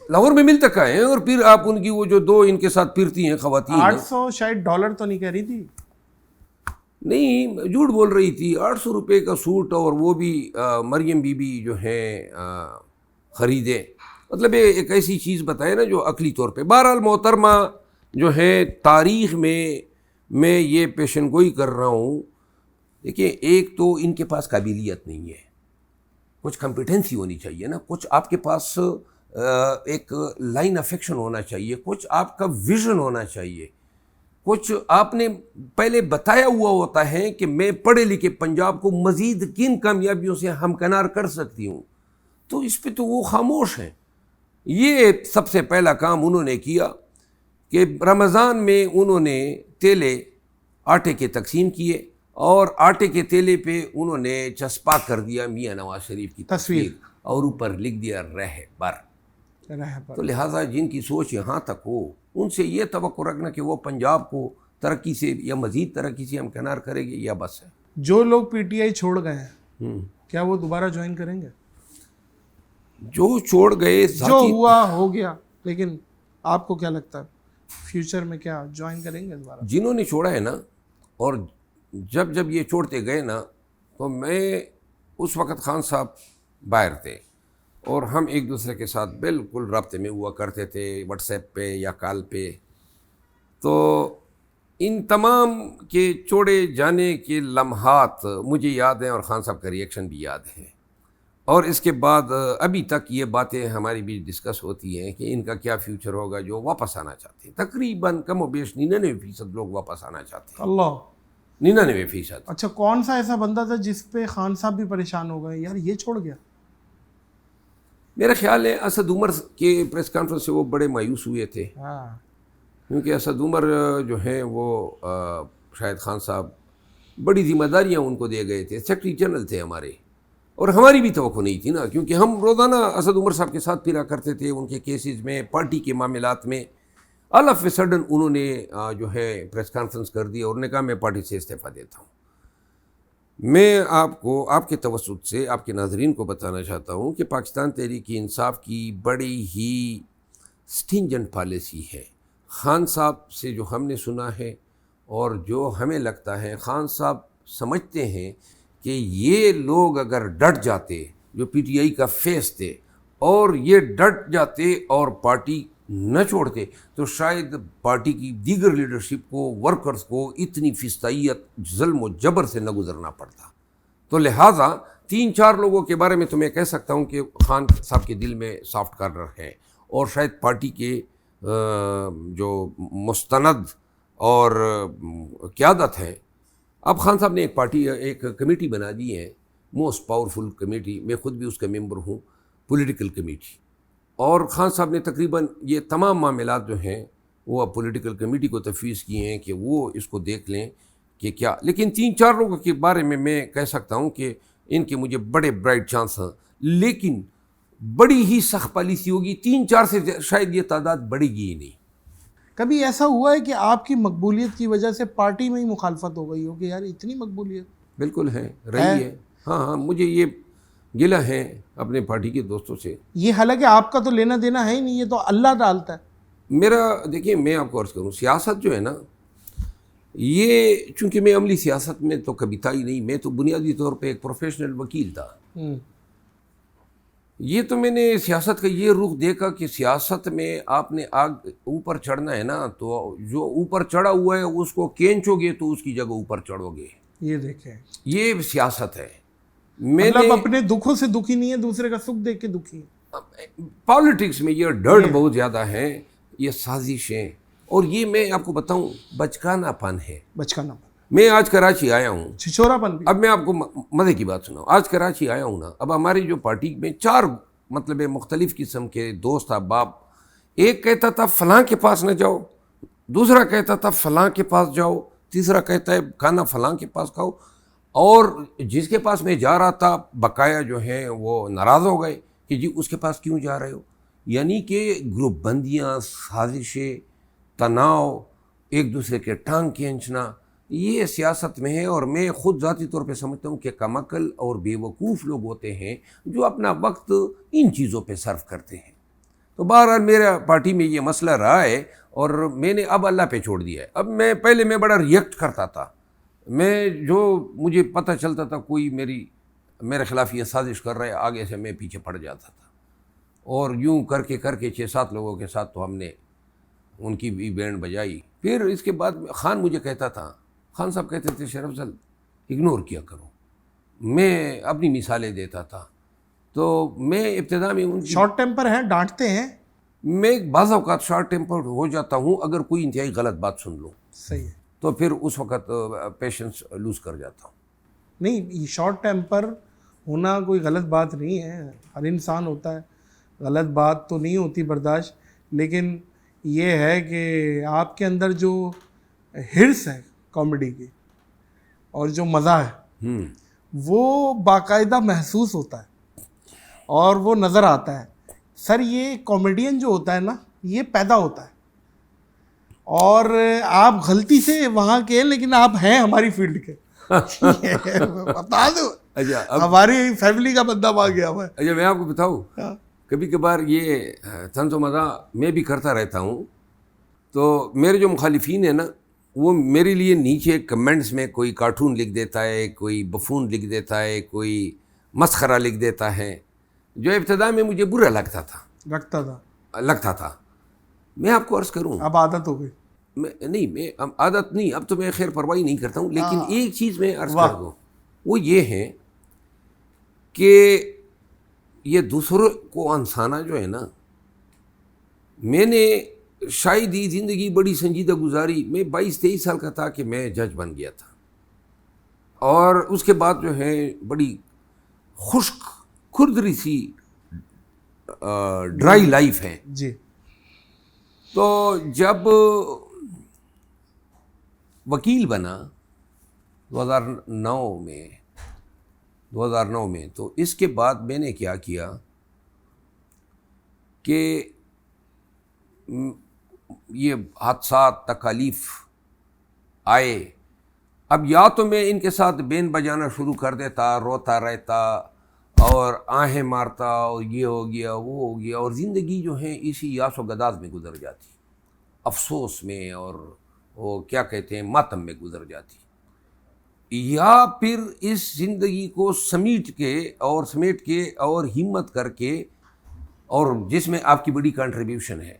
لاہور میں ملتا کہاں ہے؟ اور پھر آپ ان کی وہ جو 2 ان کے ساتھ پھرتی ہیں خواتین، 800 شاید ڈالر تو نہیں کہہ رہی تھی، نہیں جھوٹ بول رہی تھی. 800 روپے کا سوٹ، اور وہ بھی مریم بی بی جو ہیں خریدے. مطلب ایک ایسی چیز بتائے نا جو عقلی طور پہ. بہرحال محترمہ جو ہے تاریخ میں یہ پیشن گوئی کر رہا ہوں. دیکھیں، ایک تو ان کے پاس قابلیت نہیں ہے، کچھ کمپیٹنسی ہونی چاہیے نا، کچھ آپ کے پاس ایک لائن آف ایکشن ہونا چاہیے، کچھ آپ کا ویژن ہونا چاہیے، کچھ آپ نے پہلے بتایا ہوا ہوتا ہے کہ میں پڑھے لکھے پنجاب کو مزید کن کامیابیوں سے ہمکنار کر سکتی ہوں. تو اس پہ تو وہ خاموش ہیں. یہ سب سے پہلا کام انہوں نے کیا کہ رمضان میں انہوں نے تیلے آٹے کے تقسیم کیے، اور آٹے کے تیلے پہ انہوں نے چسپا کر دیا میاں نواز شریف کی تصویر، اور اوپر لکھ دیا رہبر. تو لہٰذا جن کی سوچ یہاں تک ہو، ان سے یہ توقع رکھنا کہ وہ پنجاب کو ترقی سے یا مزید ترقی سے ہمکنار کرے گے، یا بس ہے. جو لوگ پی ٹی آئی چھوڑ گئے ہیں کیا وہ دوبارہ جوائن کریں گے؟ جو چھوڑ گئے، جو ہوا ہو گیا، لیکن آپ کو کیا لگتا ہے فیوچر میں کیا جوائن کریں گے دوبارہ؟ جنہوں نے چھوڑا ہے نا، اور جب یہ چھوڑتے گئے نا، تو میں اس وقت خان صاحب باہر تھے، اور ہم ایک دوسرے کے ساتھ بالکل رابطے میں ہوا کرتے تھے، واٹس ایپ پہ یا کال پہ. تو ان تمام کے چھوڑے جانے کے لمحات مجھے یاد ہیں، اور خان صاحب کا ریئیکشن بھی یاد ہے. اور اس کے بعد ابھی تک یہ باتیں ہماری بھی ڈسکس ہوتی ہیں کہ ان کا کیا فیوچر ہوگا جو واپس آنا چاہتے ہیں. تقریباً کم و بیش 99% لوگ واپس آنا چاہتے ہیں. اللہ. 99%. اچھا کون سا ایسا بندہ تھا جس پہ خان صاحب بھی پریشان ہو گئے یار یہ چھوڑ گیا؟ میرا خیال ہے اسد عمر کے پریس کانفرنس سے وہ بڑے مایوس ہوئے تھے، ہاں کیونکہ اسد عمر جو ہیں وہ شاید خان صاحب بڑی ذمہ داریاں ان کو دے گئے تھے، سیکرٹری جنرل تھے ہمارے، اور ہماری بھی توقع نہیں تھی نا، کیونکہ ہم روزانہ اسد عمر صاحب کے ساتھ پھرا کرتے تھے ان کے کیسز میں، پارٹی کے معاملات میں. آل آف اے سڈن انہوں نے جو ہے پریس کانفرنس کر دی اور انہوں نے کہا میں پارٹی سے استعفیٰ دیتا ہوں. میں آپ کو آپ کے توسط سے آپ کے ناظرین کو بتانا چاہتا ہوں کہ پاکستان تحریک انصاف کی بڑی ہی سٹینجنٹ پالیسی ہے. خان صاحب سے جو ہم نے سنا ہے اور جو ہمیں لگتا ہے، خان صاحب سمجھتے ہیں کہ یہ لوگ اگر ڈٹ جاتے، جو پی ٹی آئی کا فیس تھے، اور یہ ڈٹ جاتے اور پارٹی نہ چھوڑتے تو شاید پارٹی کی دیگر لیڈرشپ کو، ورکرز کو اتنی فستائیت، ظلم و جبر سے نہ گزرنا پڑتا. تو لہٰذا 3-4 لوگوں کے بارے میں تو میں کہہ سکتا ہوں کہ خان صاحب کے دل میں سافٹ کارنر ہے، اور شاید پارٹی کے جو مستند اور قیادت ہے. اب خان صاحب نے ایک کمیٹی بنا دی ہے، موسٹ پاورفل کمیٹی، میں خود بھی اس کا ممبر ہوں، پولیٹیکل کمیٹی. اور خان صاحب نے تقریباً یہ تمام معاملات جو ہیں وہ اب پولیٹیکل کمیٹی کو تفویض کیے ہیں کہ وہ اس کو دیکھ لیں کہ کیا. لیکن 3-4 لوگوں کے بارے میں کہہ سکتا ہوں کہ ان کے مجھے بڑے برائٹ چانس ہیں، لیکن بڑی ہی سخت پالیسی ہوگی. 3-4 سے شاید یہ تعداد بڑھے گی ہی نہیں. کبھی ایسا ہوا ہے کہ آپ کی مقبولیت کی وجہ سے پارٹی میں ہی مخالفت ہو گئی ہو کہ یار اتنی مقبولیت؟ بالکل ہے، رہی ہے. ہاں مجھے یہ گلہ ہے اپنے پارٹی کے دوستوں سے. یہ حالانکہ آپ کا تو لینا دینا ہے ہی نہیں، یہ تو اللہ ڈالتا ہے. میرا دیکھیے، میں آپ کو عرض کروں، سیاست جو ہے نا، یہ چونکہ میں عملی سیاست میں تو کبھی تھا ہی نہیں، میں تو بنیادی طور پہ ایک پروفیشنل وکیل تھا. یہ تو میں نے سیاست کا یہ رخ دیکھا کہ سیاست میں آپ نے اوپر چڑھنا ہے نا، تو جو اوپر چڑھا ہوا ہے اس کو کھینچو گے تو اس کی جگہ اوپر چڑھو گے. یہ دیکھیں، یہ سیاست ہے. مطلب اپنے دکھوں سے دکھی نہیں ہے، دوسرے کا سکھ دیکھ کے دکھی ہے. پالیٹکس میں یہ ڈرٹ بہت زیادہ ہے، یہ سازشیں، اور یہ میں آپ کو بتاؤں بچکانا پن ہے. بچکانا پن. میں آج کراچی آیا ہوں، چھچورا پن بھی. اب میں آپ کو مزے کی بات سناؤں. آج کراچی آیا ہوں نا، اب ہماری جو پارٹی میں 4 مطلب مختلف قسم کے دوست احباب، ایک کہتا تھا فلاں کے پاس نہ جاؤ، دوسرا کہتا تھا فلاں کے پاس جاؤ، تیسرا کہتا ہے کھانا فلاں کے پاس کھاؤ، اور جس کے پاس میں جا رہا تھا بقایا جو ہیں وہ ناراض ہو گئے کہ جی اس کے پاس کیوں جا رہے ہو. یعنی کہ گروپ بندیاں، سازشیں، تناؤ، ایک دوسرے کے ٹانگ کھینچنا، یہ سیاست میں ہے. اور میں خود ذاتی طور پہ سمجھتا ہوں کہ کم عقل اور بے وقوف لوگ ہوتے ہیں جو اپنا وقت ان چیزوں پہ صرف کرتے ہیں. تو بہرحال میرا پارٹی میں یہ مسئلہ رہا ہے اور میں نے اب اللہ پہ چھوڑ دیا ہے. اب پہلے میں بڑا ریئیکٹ کرتا تھا، میں جو مجھے پتہ چلتا تھا کوئی میرے خلاف یہ سازش کر رہا ہے، آگے سے میں پیچھے پڑ جاتا تھا. اور یوں کر کے 6-7 لوگوں کے ساتھ تو ہم نے ان کی بھی بینڈ بجائی. پھر اس کے بعد خان مجھے کہتا تھا، خان صاحب کہتے تھے شرف افضل اگنور کیا کرو. میں اپنی مثالیں دیتا تھا. تو میں ابتدا میں ان کی شارٹ ٹیمپر ہیں، ڈانٹتے ہیں. میں بعض اوقات شارٹ ٹیمپر ہو جاتا ہوں اگر کوئی انتہائی غلط بات سن لوں. صحیح ہے. تو پھر اس وقت پیشنس لوز کر جاتا ہوں. نہیں، شارٹ ٹیمپر ہونا کوئی غلط بات نہیں ہے، ہر انسان ہوتا ہے، غلط بات تو نہیں ہوتی برداشت. لیکن یہ ہے کہ آپ کے اندر جو ہرس ہے کامیڈی کی اور جو مزہ ہے وہ باقاعدہ محسوس ہوتا ہے اور وہ نظر آتا ہے. سر یہ کامیڈین جو ہوتا ہے نا، یہ پیدا ہوتا ہے، اور آپ غلطی سے وہاں کے ہیں لیکن آپ ہیں ہماری فیلڈ کے. بتا دو، ہماری فیملی کا بندہ وہاں گیا ہوا ہے. اچھا میں آپ کو بتاؤں، کبھی کبھار یہ طنز و مزاح میں بھی کرتا رہتا ہوں. تو میرے جو مخالفین ہیں نا، وہ میرے لیے نیچے کمنٹس میں کوئی کارٹون لکھ دیتا ہے، کوئی بفون لکھ دیتا ہے، کوئی مسخرہ لکھ دیتا ہے، جو ابتدا میں مجھے برا لگتا تھا. میں آپ کو عرض کروں، اب عادت ہو گئی. میں عادت نہیں، اب تو میں خیر پرواہی نہیں کرتا ہوں. لیکن ایک چیز میں عرض کر دوں، وہ یہ ہے کہ یہ دوسروں کو انسانا جو ہے نا، میں نے شاید ہی زندگی بڑی سنجیدہ گزاری. میں 22-23 سال کا تھا کہ میں جج بن گیا تھا، اور اس کے بعد جو ہے بڑی خشک کھردری سی ڈرائی لائف ہے. جی. تو جب وکیل بنا 2009 میں، تو اس کے بعد میں نے کیا کیا کہ یہ حادثات تکالیف آئے. اب یا تو میں ان کے ساتھ بین بجانا شروع کر دیتا، روتا رہتا اور آہیں مارتا، اور یہ ہو گیا وہ ہو گیا، اور زندگی جو ہے اسی یاس و گداز میں گزر جاتی، افسوس میں اور وہ کیا کہتے ہیں ماتم میں گزر جاتی. یا پھر اس زندگی کو سمیٹ کے اور ہمت کر کے، اور جس میں آپ کی بڑی کنٹریبیوشن ہے،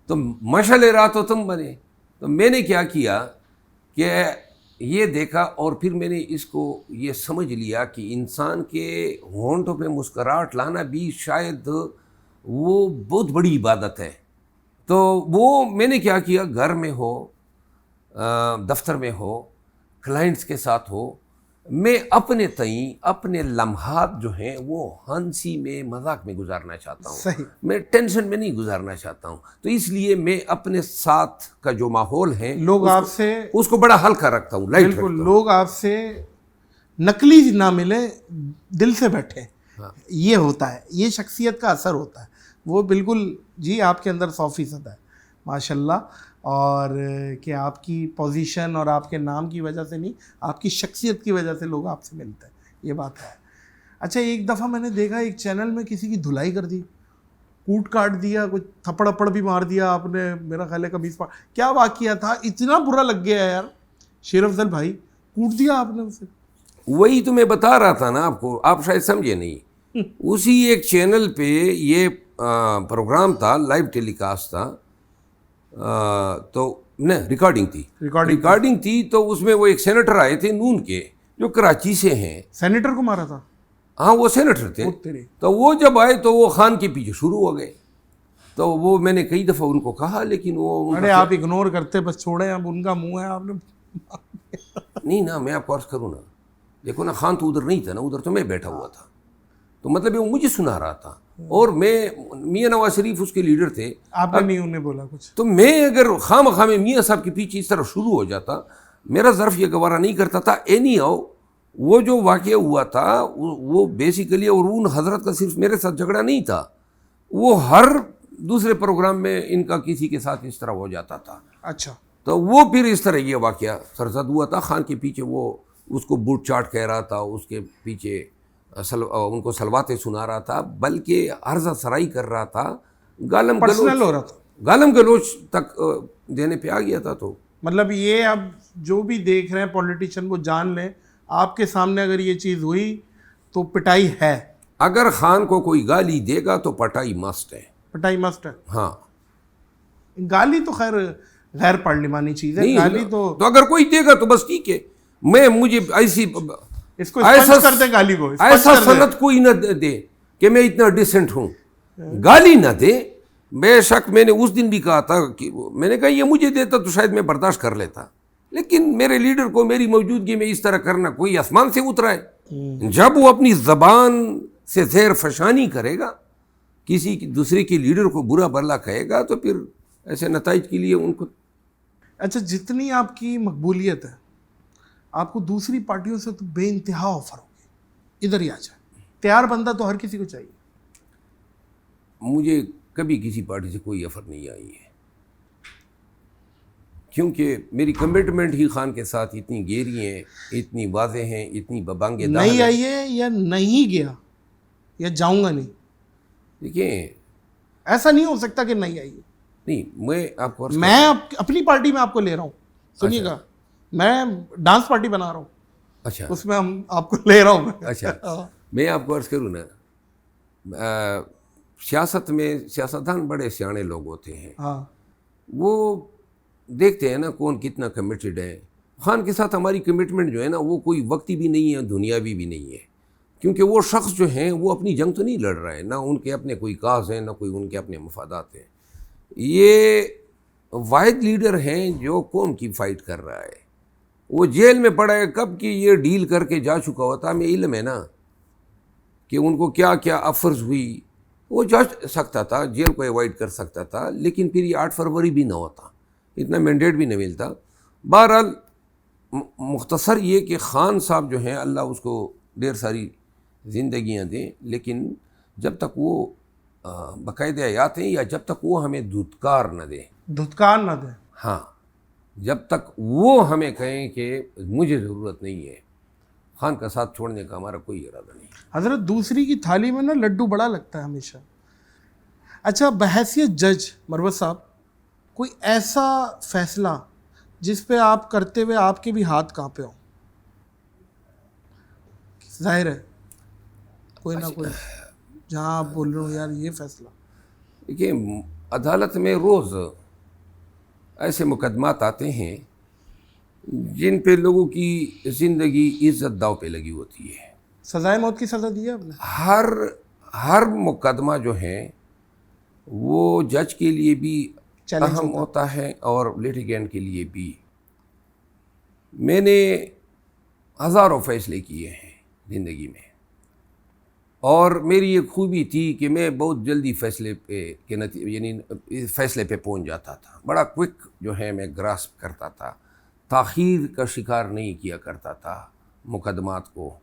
تو مشعل راہ تو تم بنے. تو میں نے کیا کیا کہ یہ دیکھا، اور پھر میں نے اس کو یہ سمجھ لیا کہ انسان کے ہونٹوں پہ مسکراہٹ لانا بھی شاید وہ بہت بڑی عبادت ہے. تو وہ میں نے کیا کیا، گھر میں ہو، دفتر میں ہو، کلائنٹس کے ساتھ ہو، میں اپنے تئیں اپنے لمحات جو ہیں وہ ہنسی میں مذاق میں گزارنا چاہتا ہوں. صحیح. میں ٹینشن میں نہیں گزارنا چاہتا ہوں. تو اس لیے میں اپنے ساتھ کا جو ماحول ہے لوگ آپ سے اس کو بڑا ہلکا رکھتا ہوں، لائٹ رکھتا ہوں. بالکل، لوگ آپ سے نقلی نہ ملے، دل سے بیٹھے. یہ ہوتا ہے، یہ شخصیت کا اثر ہوتا ہے. وہ بالکل جی آپ کے اندر 100% ہے ماشاء اللہ. اور کہ آپ کی پوزیشن اور آپ کے نام کی وجہ سے نہیں، آپ کی شخصیت کی وجہ سے لوگ آپ سے ملتے ہیں، یہ بات ہے. اچھا، ایک دفعہ میں نے دیکھا ایک چینل میں کسی کی دھلائی کر دی، کوٹ کاٹ دیا، کچھ تھپڑ اپڑ بھی مار دیا آپ نے، میرا خیال ہے قمیص پاٹ. کیا واقعہ تھا؟ اتنا برا لگ گیا یار. شیر افضل بھائی، کوٹ دیا آپ نے اسے. وہی تو میں بتا رہا تھا نا آپ کو، آپ شاید سمجھے نہیں. اسی ایک چینل پہ یہ پروگرام تھا، لائیو ٹیلی کاسٹ تھا، تو ریکارڈنگ تھی. تو اس میں وہ ایک سینیٹر آئے تھے نون کے، جو کراچی سے ہیں. سینیٹر کو مارا تھا؟ ہاں، وہ سینیٹر تھے. تو وہ جب آئے تو وہ خان کے پیچھے شروع ہو گئے. تو وہ میں نے کئی دفعہ ان کو کہا، لیکن وہ ارے آپ اگنور کرتے، بس چھوڑیں، اب ان کا منہ ہے، آپ نے نہیں نا. میں آپ کو عرض کروں نا، دیکھو نا، خان تو ادھر نہیں تھا نا، ادھر تو میں بیٹھا ہوا تھا. تو مطلب وہ مجھے سنا رہا تھا، اور میں میاں نواز شریف اس کے لیڈر تھے. آپ نے نہیں انہیں بولا کچھ؟ تو میں اگر خام میاں صاحب کے پیچھے اس طرح شروع ہو جاتا، میرا ظرف یہ گوارہ نہیں کرتا تھا. اینی ہاؤ، وہ جو واقعہ ہوا تھا وہ بیسیکلی، اور ان حضرت کا صرف میرے ساتھ جھگڑا نہیں تھا، وہ ہر دوسرے پروگرام میں ان کا کسی کے ساتھ اس طرح ہو جاتا تھا. اچھا. تو وہ پھر اس طرح یہ واقعہ سرزد ہوا تھا. خان کے پیچھے وہ اس کو بوٹ چاٹ کہہ رہا تھا، اس کے پیچھے ان کو سلواتیں سنا رہا تھا، بلکہ عرضہ سرائی کر رہا تھا، گالم گلوچ تک دینے پہ آ گیا تھا. تو مطلب یہ اب جو بھی دیکھ رہے ہیں پولیٹیشین وہ جان لیں، آپ کے سامنے اگر یہ چیز ہوئی تو پٹائی ہے. اگر خان کو کوئی گالی دے گا تو پٹائی مسٹ ہے. پٹائی مسٹ ہے. ہاں، گالی تو خیر غیر پارلیمانی چیز ہے. گالی تو اگر کوئی دے گا تو بس ٹھیک ہے. مجھے ایسی اس کو اسپنج کر دیں گالی کو، ایسا سند کوئی نہ دے کہ میں اتنا ڈیسنٹ ہوں، گالی نہ دے. بے شک میں نے اس دن بھی کہا تھا کہ میں نے کہا یہ مجھے دیتا تو شاید میں برداشت کر لیتا، لیکن میرے لیڈر کو میری موجودگی میں اس طرح کرنا کوئی آسمان سے اترا ہے. جب وہ اپنی زبان سے زہر فشانی کرے گا، کسی دوسرے کے لیڈر کو برا بھلا کہے گا، تو پھر ایسے نتائج کے لیے ان کو. اچھا، جتنی آپ کی مقبولیت ہے، آپ کو دوسری پارٹیوں سے تو بے انتہا آفر ہوگی، ادھر ہی آ جائے. تیار بندہ تو ہر کسی کو چاہیے. مجھے کبھی کسی پارٹی سے کوئی آفر نہیں آئی ہے، کیونکہ میری کمٹمنٹ ہی خان کے ساتھ اتنی گہری ہیں، اتنی واضح ہیں، اتنی ببانگے دار ہیں. نہیں آئی ہے یا نہیں گیا یا جاؤں گا نہیں؟ دیکھیں، ایسا نہیں ہو سکتا کہ نہیں آئی ہے. نہیں، میں آپ کو میں اپنی پارٹی میں آپ کو لے رہا ہوں، سنیے گا، میں ڈانس پارٹی بنا رہا ہوں. اچھا، اس میں ہم آپ کو لے رہا ہوں. اچھا، میں آپ کو عرض کروں نا، سیاست میں سیاستدان بڑے سیانے لوگ ہوتے ہیں. ہاں، وہ دیکھتے ہیں نا کون کتنا کمیٹڈ ہے. خان کے ساتھ ہماری کمٹمنٹ جو ہے نا، وہ کوئی وقتی بھی نہیں ہے، دنیاوی بھی نہیں ہے، کیونکہ وہ شخص جو ہیں وہ اپنی جنگ تو نہیں لڑ رہے ہیں، نہ ان کے اپنے کوئی کاز ہیں، نہ کوئی ان کے اپنے مفادات ہیں. یہ واحد لیڈر ہیں جو قوم کی فائٹ کر رہا ہے. وہ جیل میں پڑا ہے، کب کی یہ ڈیل کر کے جا چکا ہوتا. ہمیں علم ہے نا کہ ان کو کیا کیا آفرز ہوئی. وہ جا سکتا تھا، جیل کو ایوائڈ کر سکتا تھا، لیکن پھر یہ 8 فروری بھی نہ ہوتا، اتنا مینڈیٹ بھی نہ ملتا. بہرحال مختصر یہ کہ خان صاحب جو ہیں اللہ اس کو ڈھیر ساری زندگیاں دیں، لیکن جب تک وہ باقاعدہ حیات ہیں، یا جب تک وہ ہمیں دھتکار نہ دیں، دھتکار نہ دیں. ہاں جب تک وہ ہمیں کہیں کہ مجھے ضرورت نہیں ہے، خان کا ساتھ چھوڑنے کا ہمارا کوئی ارادہ نہیں. حضرت دوسری کی تھالی میں نا لڈو بڑا لگتا ہے ہمیشہ. اچھا، بحیثیت جج مروت صاحب، کوئی ایسا فیصلہ جس پہ آپ کرتے ہوئے آپ کے بھی ہاتھ کانپے ہوں؟ ظاہر ہے کوئی نہ کوئی جہاں آپ بول رہے ہو یار یہ فیصلہ. دیکھیے عدالت میں روز ایسے مقدمات آتے ہیں جن پہ لوگوں کی زندگی عزت داؤ پہ لگی ہوتی ہے. سزائے موت کی سزا دی ہے آپ نے؟ ہر مقدمہ جو ہے وہ جج کے لیے بھی اہم ہوتا ہے اور لیٹیگینٹ کے لیے بھی. میں نے ہزاروں فیصلے کیے ہیں زندگی میں، اور میری یہ خوبی تھی کہ میں بہت جلدی فیصلے پہ پہنچ جاتا تھا. بڑا کوئک جو ہے میں گراسپ کرتا تھا، تاخیر کا شکار نہیں کیا کرتا تھا مقدمات کو.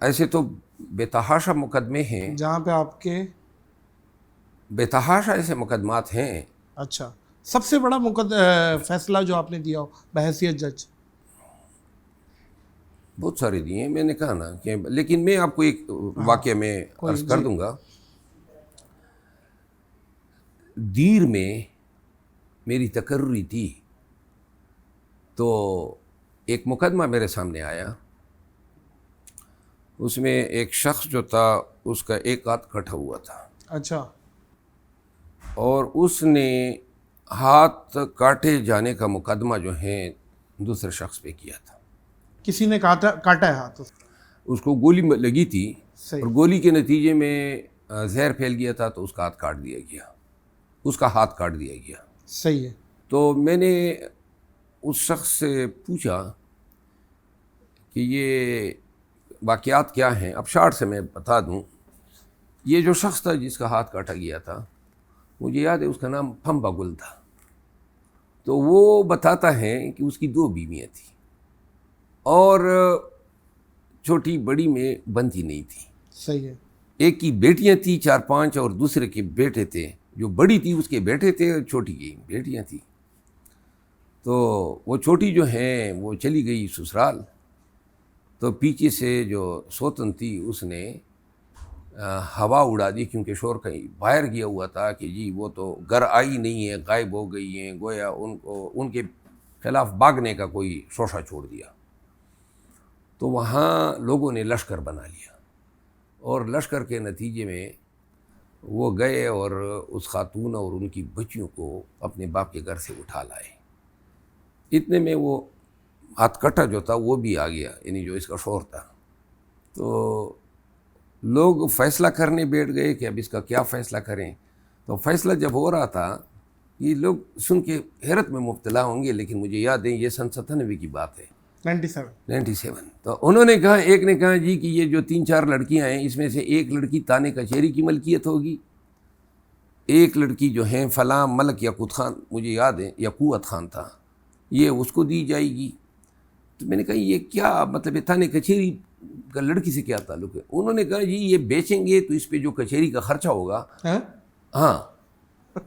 ایسے تو بے تحاشا مقدمے ہیں جہاں پہ آپ کے بے تحاشا ایسے مقدمات ہیں. اچھا، سب سے بڑا فیصلہ جو آپ نے دیا ہو بحیثیت جج؟ بہت سارے دیے ہیں، میں نے کہا نا کہ، لیکن میں آپ کو ایک واقعہ میں عرض کر دوں گا. دیر میں میری تقرری تھی تو ایک مقدمہ میرے سامنے آیا. اس میں ایک شخص جو تھا اس کا ایک ہاتھ کٹا ہوا تھا. اچھا. اور اس نے ہاتھ کاٹے جانے کا مقدمہ جو ہے دوسرے شخص پہ کیا تھا. کسی نے کاٹا ہے ہاتھ؟ اس کو گولی لگی تھی صحیح. اور گولی کے نتیجے میں زہر پھیل گیا تھا تو اس کا ہاتھ کاٹ دیا گیا، اس کا ہاتھ کاٹ دیا گیا. صحیح ہے. تو میں نے اس شخص سے پوچھا کہ یہ واقعات کیا ہیں. اب شارٹ سے میں بتا دوں، یہ جو شخص تھا جس کا ہاتھ کاٹا گیا تھا، مجھے یاد ہے اس کا نام پھمبا گل تھا. تو وہ بتاتا ہے کہ اس کی 2 بیویاں تھیں اور چھوٹی بڑی میں بنتی نہیں تھی. صحیح ہے. ایک کی بیٹیاں تھیں 4-5 اور دوسرے کے بیٹے تھے. جو بڑی تھی اس کے بیٹے تھے اور چھوٹی کی بیٹیاں تھیں. تو وہ چھوٹی جو ہیں وہ چلی گئی سسرال. تو پیچھے سے جو سوتن تھی اس نے ہوا اڑا دی، کیونکہ شور کہیں باہر گیا ہوا تھا کہ جی وہ تو گھر آئی نہیں ہے، غائب ہو گئی ہیں. گویا ان کو ان کے خلاف بھاگنے کا کوئی شوشہ چھوڑ دیا. تو وہاں لوگوں نے لشکر بنا لیا اور لشکر کے نتیجے میں وہ گئے اور اس خاتون اور ان کی بچیوں کو اپنے باپ کے گھر سے اٹھا لائے. اتنے میں وہ ہاتھ کٹا جو تھا وہ بھی آ گیا، یعنی جو اس کا شوہر تھا. تو لوگ فیصلہ کرنے بیٹھ گئے کہ اب اس کا کیا فیصلہ کریں. تو فیصلہ جب ہو رہا تھا، یہ لوگ سن کے حیرت میں مبتلا ہوں گے، لیکن مجھے یاد ہے یہ سن 97 کی بات ہے، 97. تو انہوں نے کہا، ایک نے کہا جی کہ یہ جو 3-4 لڑکیاں ہیں اس میں سے ایک لڑکی تانے کچہری کی ملکیت ہوگی، ایک لڑکی جو ہیں فلاں ملک یاقوت خان، مجھے یاد ہے یاقوت خان تھا، یہ اس کو دی جائے گی. تو میں نے کہا یہ کیا مطلب ہے، تانے کچہری کا لڑکی سے کیا تعلق ہے؟ انہوں نے کہا جی یہ بیچیں گے تو اس پہ جو کچہری کا خرچہ ہوگا، ہاں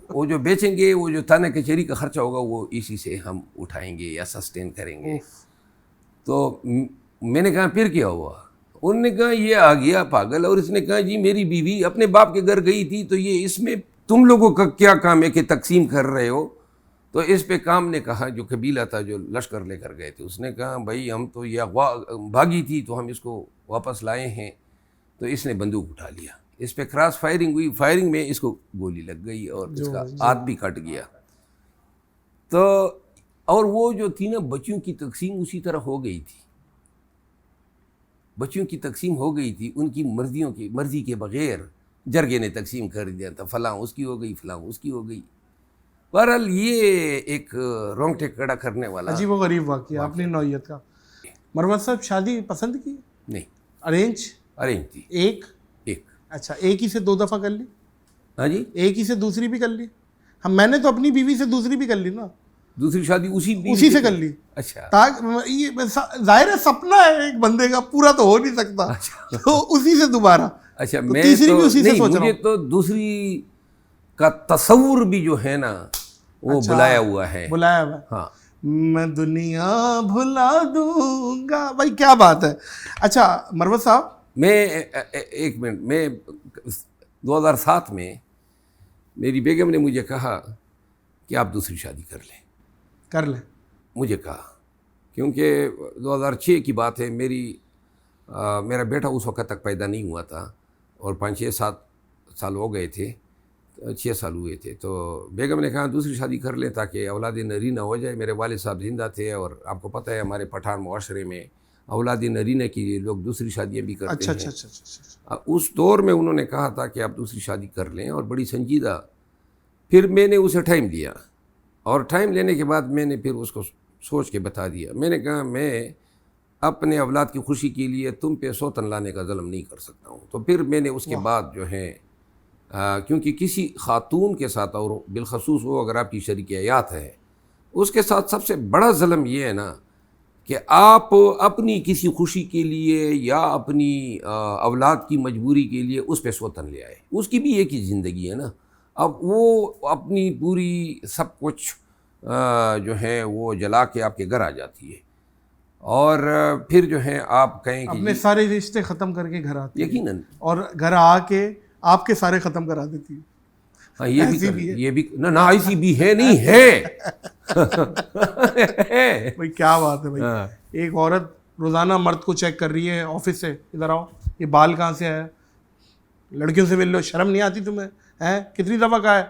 وہ جو بیچیں گے، وہ جو تانے کچہری کا خرچہ ہوگا وہ اسی سے ہم اٹھائیں گے یا سسٹین کریں گے. تو میں نے کہا پھر کیا ہوا؟ انہوں نے کہا یہ آ گیا پاگل، اور اس نے کہا جی میری بیوی اپنے باپ کے گھر گئی تھی، تو یہ اس میں تم لوگوں کا کیا کام ہے کہ تقسیم کر رہے ہو؟ تو اس پہ کام نے کہا، جو قبیلہ تھا جو لشکر لے کر گئے تھے، اس نے کہا بھائی ہم تو یہ بھاگی تھی تو ہم اس کو واپس لائے ہیں. تو اس نے بندوق اٹھا لیا، اس پہ کراس فائرنگ ہوئی، فائرنگ میں اس کو گولی لگ گئی اور اس کا ہاتھ بھی کٹ گیا. تو اور وہ جو تھی نا بچیوں کی تقسیم اسی طرح ہو گئی تھی. بچیوں کی تقسیم ہو گئی تھی ان کی مرضی کے بغیر، جرگے نے تقسیم کر دیا تھا، فلاں اس کی ہو گئی، فلاں اس کی ہو گئی. بہرحال یہ ایک رونگٹے کھڑا کرنے والا عجیب و غریب واقعہ اپنی نوعیت کا. مروت صاحب شادی پسند کی؟ نہیں، ارینج تھی. ایک. اچھا، ایک ہی سے 2 دفعہ کر لی؟ ہاں جی، ایک ہی سے دوسری بھی کر لی؟ میں نے تو اپنی بیوی سے دوسری بھی کر لی نا. دوسری شادی اسی سے کر لی. اچھا، یہ ظاہر ہے سپنا ہے ایک بندے کا، پورا تو ہو نہیں سکتا، تو اسی سے دوبارہ. اچھا، میں تیسری بھی اسی سے سوچ رہا ہوں. مجھے تو دوسری کا تصور بھی جو ہے نا وہ بلایا ہوا ہے. ہاں، میں دنیا بھلا دوں گا. بھائی کیا بات ہے. اچھا مروت صاحب، میں ایک منٹ، میں 2007 میں میری بیگم نے مجھے کہا کہ آپ دوسری شادی کر لیں. مجھے کہا کیونکہ 2006 کی بات ہے. میرا بیٹا اس وقت تک پیدا نہیں ہوا تھا اور 5-6 سال ہو گئے تھے، 6 سال ہوئے تھے. تو بیگم نے کہا دوسری شادی کر لیں تاکہ اولاد نرینہ ہو جائے. میرے والد صاحب زندہ تھے اور آپ کو پتہ ہے ہمارے پٹھان معاشرے میں اولاد نرینہ کے لیے لوگ دوسری شادیاں بھی کرتے ہیں. اچھا. اس دور میں انہوں نے کہا تھا کہ آپ دوسری شادی کر لیں، اور بڑی سنجیدہ. پھر میں نے اسے ٹائم دیا، اور ٹائم لینے کے بعد میں نے پھر اس کو سوچ کے بتا دیا. میں نے کہا میں اپنے اولاد کی خوشی کے لیے تم پہ سوتن لانے کا ظلم نہیں کر سکتا ہوں. تو پھر میں نے اس کے بعد جو ہے کیونکہ کسی خاتون کے ساتھ، اور بالخصوص وہ اگر آپ کی شریک حیات ہے، اس کے ساتھ سب سے بڑا ظلم یہ ہے نا کہ آپ اپنی کسی خوشی کے لیے یا اپنی اولاد کی مجبوری کے لیے اس پہ سوتن لے آئے. اس کی بھی ایک ہی زندگی ہے نا. اب وہ اپنی پوری سب کچھ جو ہے وہ جلا کے آپ کے گھر آ جاتی ہے، اور پھر جو ہے آپ کہیں کہ اپنے سارے رشتے ختم کر کے گھر آتی ہے، یقیناً، اور گھر آ کے آپ کے سارے ختم کرا دیتی ہے. ہاں یہ بھی نہ ایسی بھی ہے، نہیں ہے. بھائی کیا بات ہے بھائی. ایک عورت روزانہ مرد کو چیک کر رہی ہے آفس سے، ادھر آؤ، یہ بال کہاں سے آیا، لڑکیوں سے مل لو، شرم نہیں آتی تمہیں؟ کتنی دفعہ کہا ہے.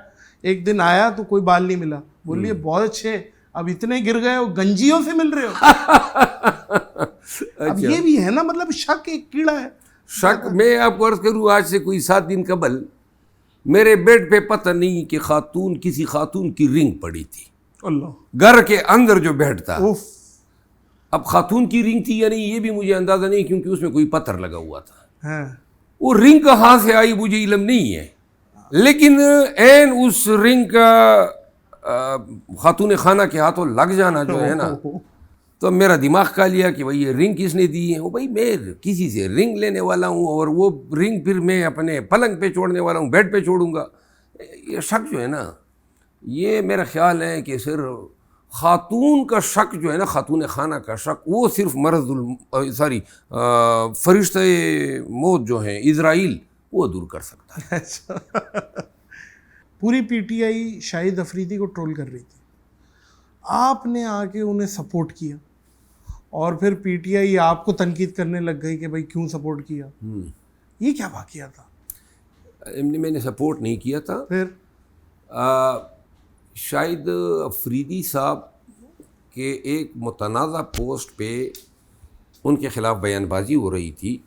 ایک دن آیا تو کوئی بال نہیں ملا، بول رہی ہے بہت اچھے، اب اتنے گر گئے ہو گنجیوں سے مل رہے ہو. اب یہ بھی ہے نا، مطلب شک ایک کیڑا ہے. شک. میں آپ کو عرض کروں، آج سے کوئی 7 دن قبل میرے بیڈ پہ پتہ نہیں کہ کسی خاتون کی رنگ پڑی تھی. اللہ، گھر کے اندر جو بیڈ تھا. اب خاتون کی رنگ تھی یا نہیں یہ بھی مجھے اندازہ نہیں، کیونکہ اس میں کوئی پتھر لگا ہوا تھا. وہ رنگ کہاں سے آئی مجھے علم نہیں ہے، لیکن این اس رنگ کا خاتون خانہ کے ہاتھوں لگ جانا جو ہے نا، تو میرا دماغ کھا لیا کہ بھائی یہ رنگ کس نے دی ہے. وہ بھائی میں کسی سے رنگ لینے والا ہوں، اور وہ رنگ پھر میں اپنے پلنگ پہ چھوڑنے والا ہوں، بیڈ پہ چھوڑوں گا. یہ شک جو ہے نا، یہ میرا خیال ہے کہ صرف خاتون کا شک جو ہے نا، خاتون خانہ کا شک، وہ صرف فرشتہ موت جو ہیں اسرائیل، وہ دور کر سکتا ہے. پوری پی ٹی آئی شاہد افریدی کو ٹرول کر رہی تھی، آپ نے آ کے انہیں سپورٹ کیا، اور پھر پی ٹی آئی آپ کو تنقید کرنے لگ گئی کہ بھائی کیوں سپورٹ کیا. یہ کیا واقعہ تھا؟ میں نے سپورٹ نہیں کیا تھا. پھر شاہد افریدی صاحب کے ایک متنازع پوسٹ پہ ان کے خلاف بیان بازی ہو رہی تھی،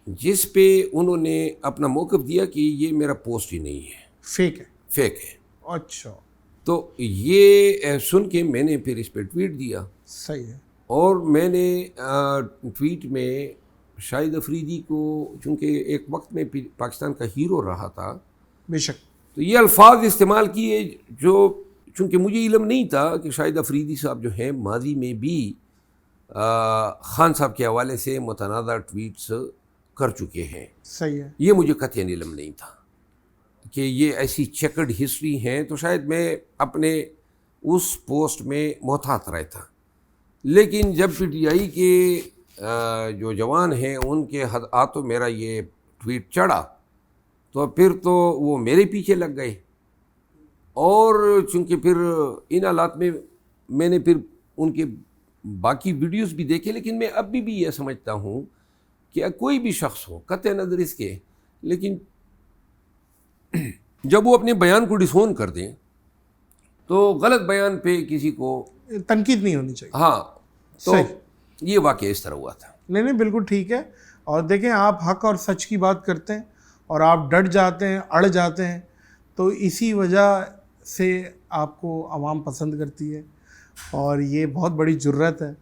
جس پہ انہوں نے اپنا موقف دیا کہ یہ میرا پوسٹ ہی نہیں ہے، فیک ہے. اچھا. تو یہ سن کے میں نے پھر اس پہ ٹویٹ دیا. صحیح ہے. اور میں نے ٹویٹ میں شاہد افریدی کو، چونکہ ایک وقت میں پاکستان کا ہیرو رہا تھا، بے شک، تو یہ الفاظ استعمال کیے جو، چونکہ مجھے علم نہیں تھا کہ شاہد افریدی صاحب جو ہیں ماضی میں بھی خان صاحب کے حوالے سے متنازع ٹویٹس کر چکے ہیں. صحیح ہے. یہ مجھے قطعاً علم نہیں تھا کہ یہ ایسی چیکرڈ ہسٹری ہیں، تو شاید میں اپنے اس پوسٹ میں محتاط رہتا. لیکن جب پی ٹی آئی کے جو جوان ہیں ان کے ہاتھوں میرا یہ ٹویٹ چڑھا، تو پھر تو وہ میرے پیچھے لگ گئے. اور چونکہ پھر ان حالات میں میں نے پھر ان کے باقی ویڈیوز بھی دیکھے، لیکن میں اب بھی یہ سمجھتا ہوں کہ کوئی بھی شخص ہو، قطع نظر اس کے، لیکن جب وہ اپنے بیان کو ڈسون کر دیں تو غلط بیان پہ کسی کو تنقید نہیں ہونی چاہیے. ہاں، تو یہ واقعہ اس طرح ہوا تھا. نہیں نہیں بالکل ٹھیک ہے. اور دیکھیں آپ حق اور سچ کی بات کرتے ہیں اور آپ ڈٹ جاتے ہیں, اڑ جاتے ہیں, تو اسی وجہ سے آپ کو عوام پسند کرتی ہے. اور یہ بہت بڑی جرت ہے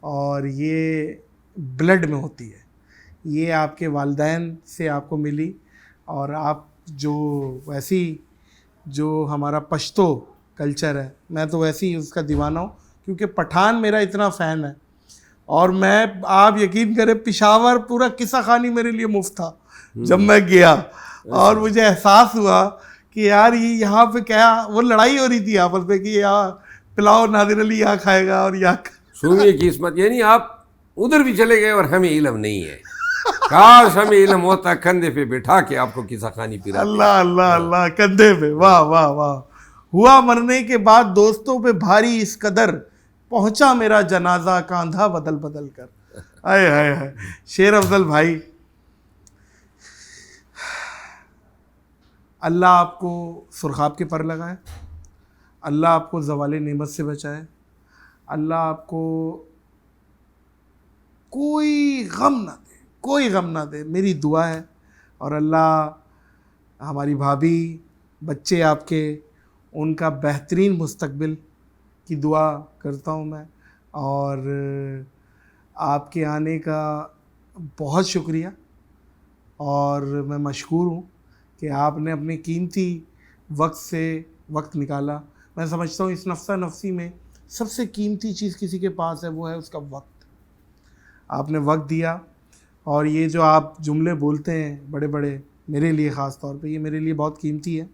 اور یہ بلڈ میں ہوتی ہے. یہ آپ کے والدین سے آپ کو ملی. اور آپ جو ویسی جو ہمارا پشتو کلچر ہے, میں تو ویسے ہی اس کا دیوانہ ہوں کیونکہ پٹھان میرا اتنا فین ہے. اور میں, آپ یقین کریں, پشاور پورا قصہ خوانی میرے لیے مفت تھا جب میں گیا. اور مجھے احساس ہوا کہ یار یہ یہاں پہ کیا, وہ لڑائی ہو رہی تھی آپس میں کہ یہاں پلاؤ نادر علی یہاں کھائے گا اور یہاں سوئے کی عصمت, یعنی آپ ادھر بھی چلے گئے اور ہمیں علم نہیں ہے. کاش ہمیں علم ہوتا, کندھے پہ بٹھا کے آپ کو قصہ خوانی پھراتے. اللہ اللہ اللہ, کندھے پہ, واہ واہ واہ. ہوا مرنے کے بعد دوستوں پہ بھاری اس قدر, پہنچا میرا جنازہ کاندھا بدل بدل کر. ہائے ہائے ہائے. شیر افضل بھائی, اللہ آپ کو سرخاب کے پر لگائے, اللہ آپ کو زوال نعمت سے بچائے, اللہ آپ کو کوئی غم نہ دے, کوئی غم نہ دے, میری دعا ہے. اور اللہ ہماری بھابھی, بچے آپ کے, ان کا بہترین مستقبل کی دعا کرتا ہوں میں. اور آپ کے آنے کا بہت شکریہ, اور میں مشکور ہوں کہ آپ نے اپنے قیمتی وقت سے وقت نکالا. میں سمجھتا ہوں اس نفسہ نفسی میں سب سے قیمتی چیز کسی کے پاس ہے وہ ہے اس کا وقت. آپ نے وقت دیا, اور یہ جو آپ جملے بولتے ہیں بڑے بڑے, میرے لیے خاص طور پہ یہ میرے لیے بہت قیمتی ہے,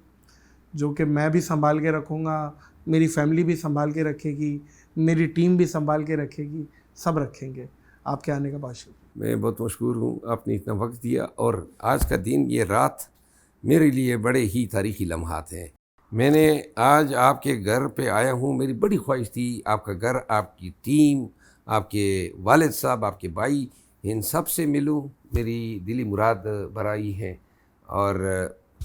جو کہ میں بھی سنبھال کے رکھوں گا, میری فیملی بھی سنبھال کے رکھے گی, میری ٹیم بھی سنبھال کے رکھے گی, سب رکھیں گے. آپ کے آنے کا بہت شکریہ. میں بہت مشکور ہوں, آپ نے اتنا وقت دیا. اور آج کا دن, یہ رات میرے لیے بڑے ہی تاریخی لمحات ہیں. میں نے آج آپ کے گھر پہ آیا ہوں, میری بڑی خواہش تھی آپ کا گھر, آپ کی ٹیم, آپ کے والد صاحب, آپ کے بھائی, ان سب سے ملوں. میری دلی مراد برائی ہے, اور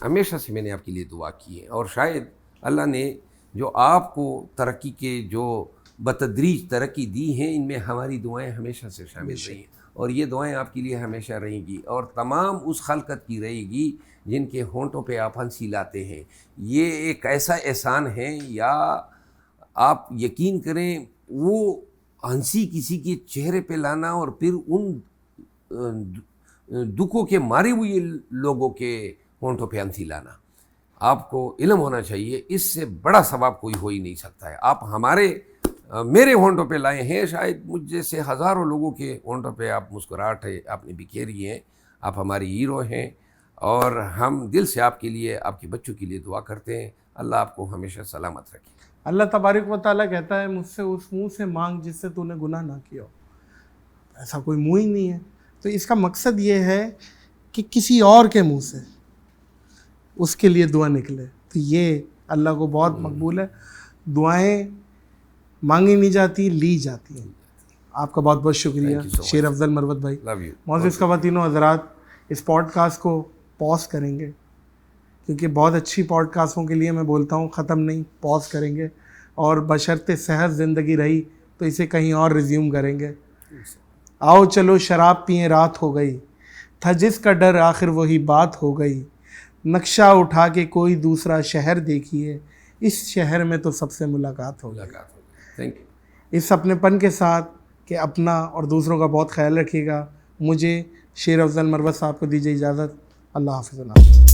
ہمیشہ سے میں نے آپ کے لیے دعا کی ہے. اور شاید اللہ نے جو آپ کو ترقی کے جو بتدریج ترقی دی ہیں, ان میں ہماری دعائیں ہمیشہ سے شامل رہی ہیں, اور یہ دعائیں آپ کے لیے ہمیشہ رہیں گی, اور تمام اس خلقت کی رہے گی جن کے ہونٹوں پہ آپ ہنسی لاتے ہیں. یہ ایک ایسا احسان ہے, یا آپ یقین کریں, وہ ہنسی کسی کے چہرے پہ لانا اور پھر ان دکھوں کے مارے ہوئے لوگوں کے ہونٹوں پہ ہنسی لانا, آپ کو علم ہونا چاہیے, اس سے بڑا ثواب کوئی ہو ہی نہیں سکتا ہے. آپ میرے ہونٹوں پہ لائے ہیں, شاید مجھ جیسے ہزاروں لوگوں کے ہونٹوں پہ آپ مسکراہٹ ہے آپ نے بکھیری ہیں. آپ ہمارے ہیرو ہیں, اور ہم دل سے آپ کے لیے, آپ کے بچوں کے لیے دعا کرتے ہیں. اللہ آپ کو ہمیشہ سلامت رکھے. اللہ تبارک و تعالیٰ کہتا ہے, مجھ سے اس منہ سے مانگ جس سے تو نے گناہ نہ کیا ہو. ایسا کوئی منہ ہی نہیں ہے. تو اس کا مقصد یہ ہے کہ کسی اور کے منہ سے اس کے لیے دعا نکلے. تو یہ اللہ کو بہت مقبول ہے. دعائیں مانگی نہیں جاتی, لی جاتی ہیں. آپ کا بہت بہت شکریہ شیر افضل مروت بھائی. معزز خواتین و حضرات, اس پوڈ کاسٹ کو پاز کریں گے, کیونکہ بہت اچھی پوڈ کاسٹوں کے لیے میں بولتا ہوں ختم نہیں, پاز کریں گے, اور بشرط صحت زندگی رہی تو اسے کہیں اور ریزیوم کریں گے. آؤ چلو شراب پئیں, رات ہو گئی, تھا جس کا ڈر آخر وہی بات ہو گئی. نقشہ اٹھا کے کوئی دوسرا شہر دیکھیے, اس شہر میں تو سب سے ملاقات ہو گئی. اس اپنے پن کے ساتھ کہ اپنا اور دوسروں کا بہت خیال رکھیے گا. مجھے شیر افضل مروت صاحب کو دیجیے اجازت. اللہ حافظ.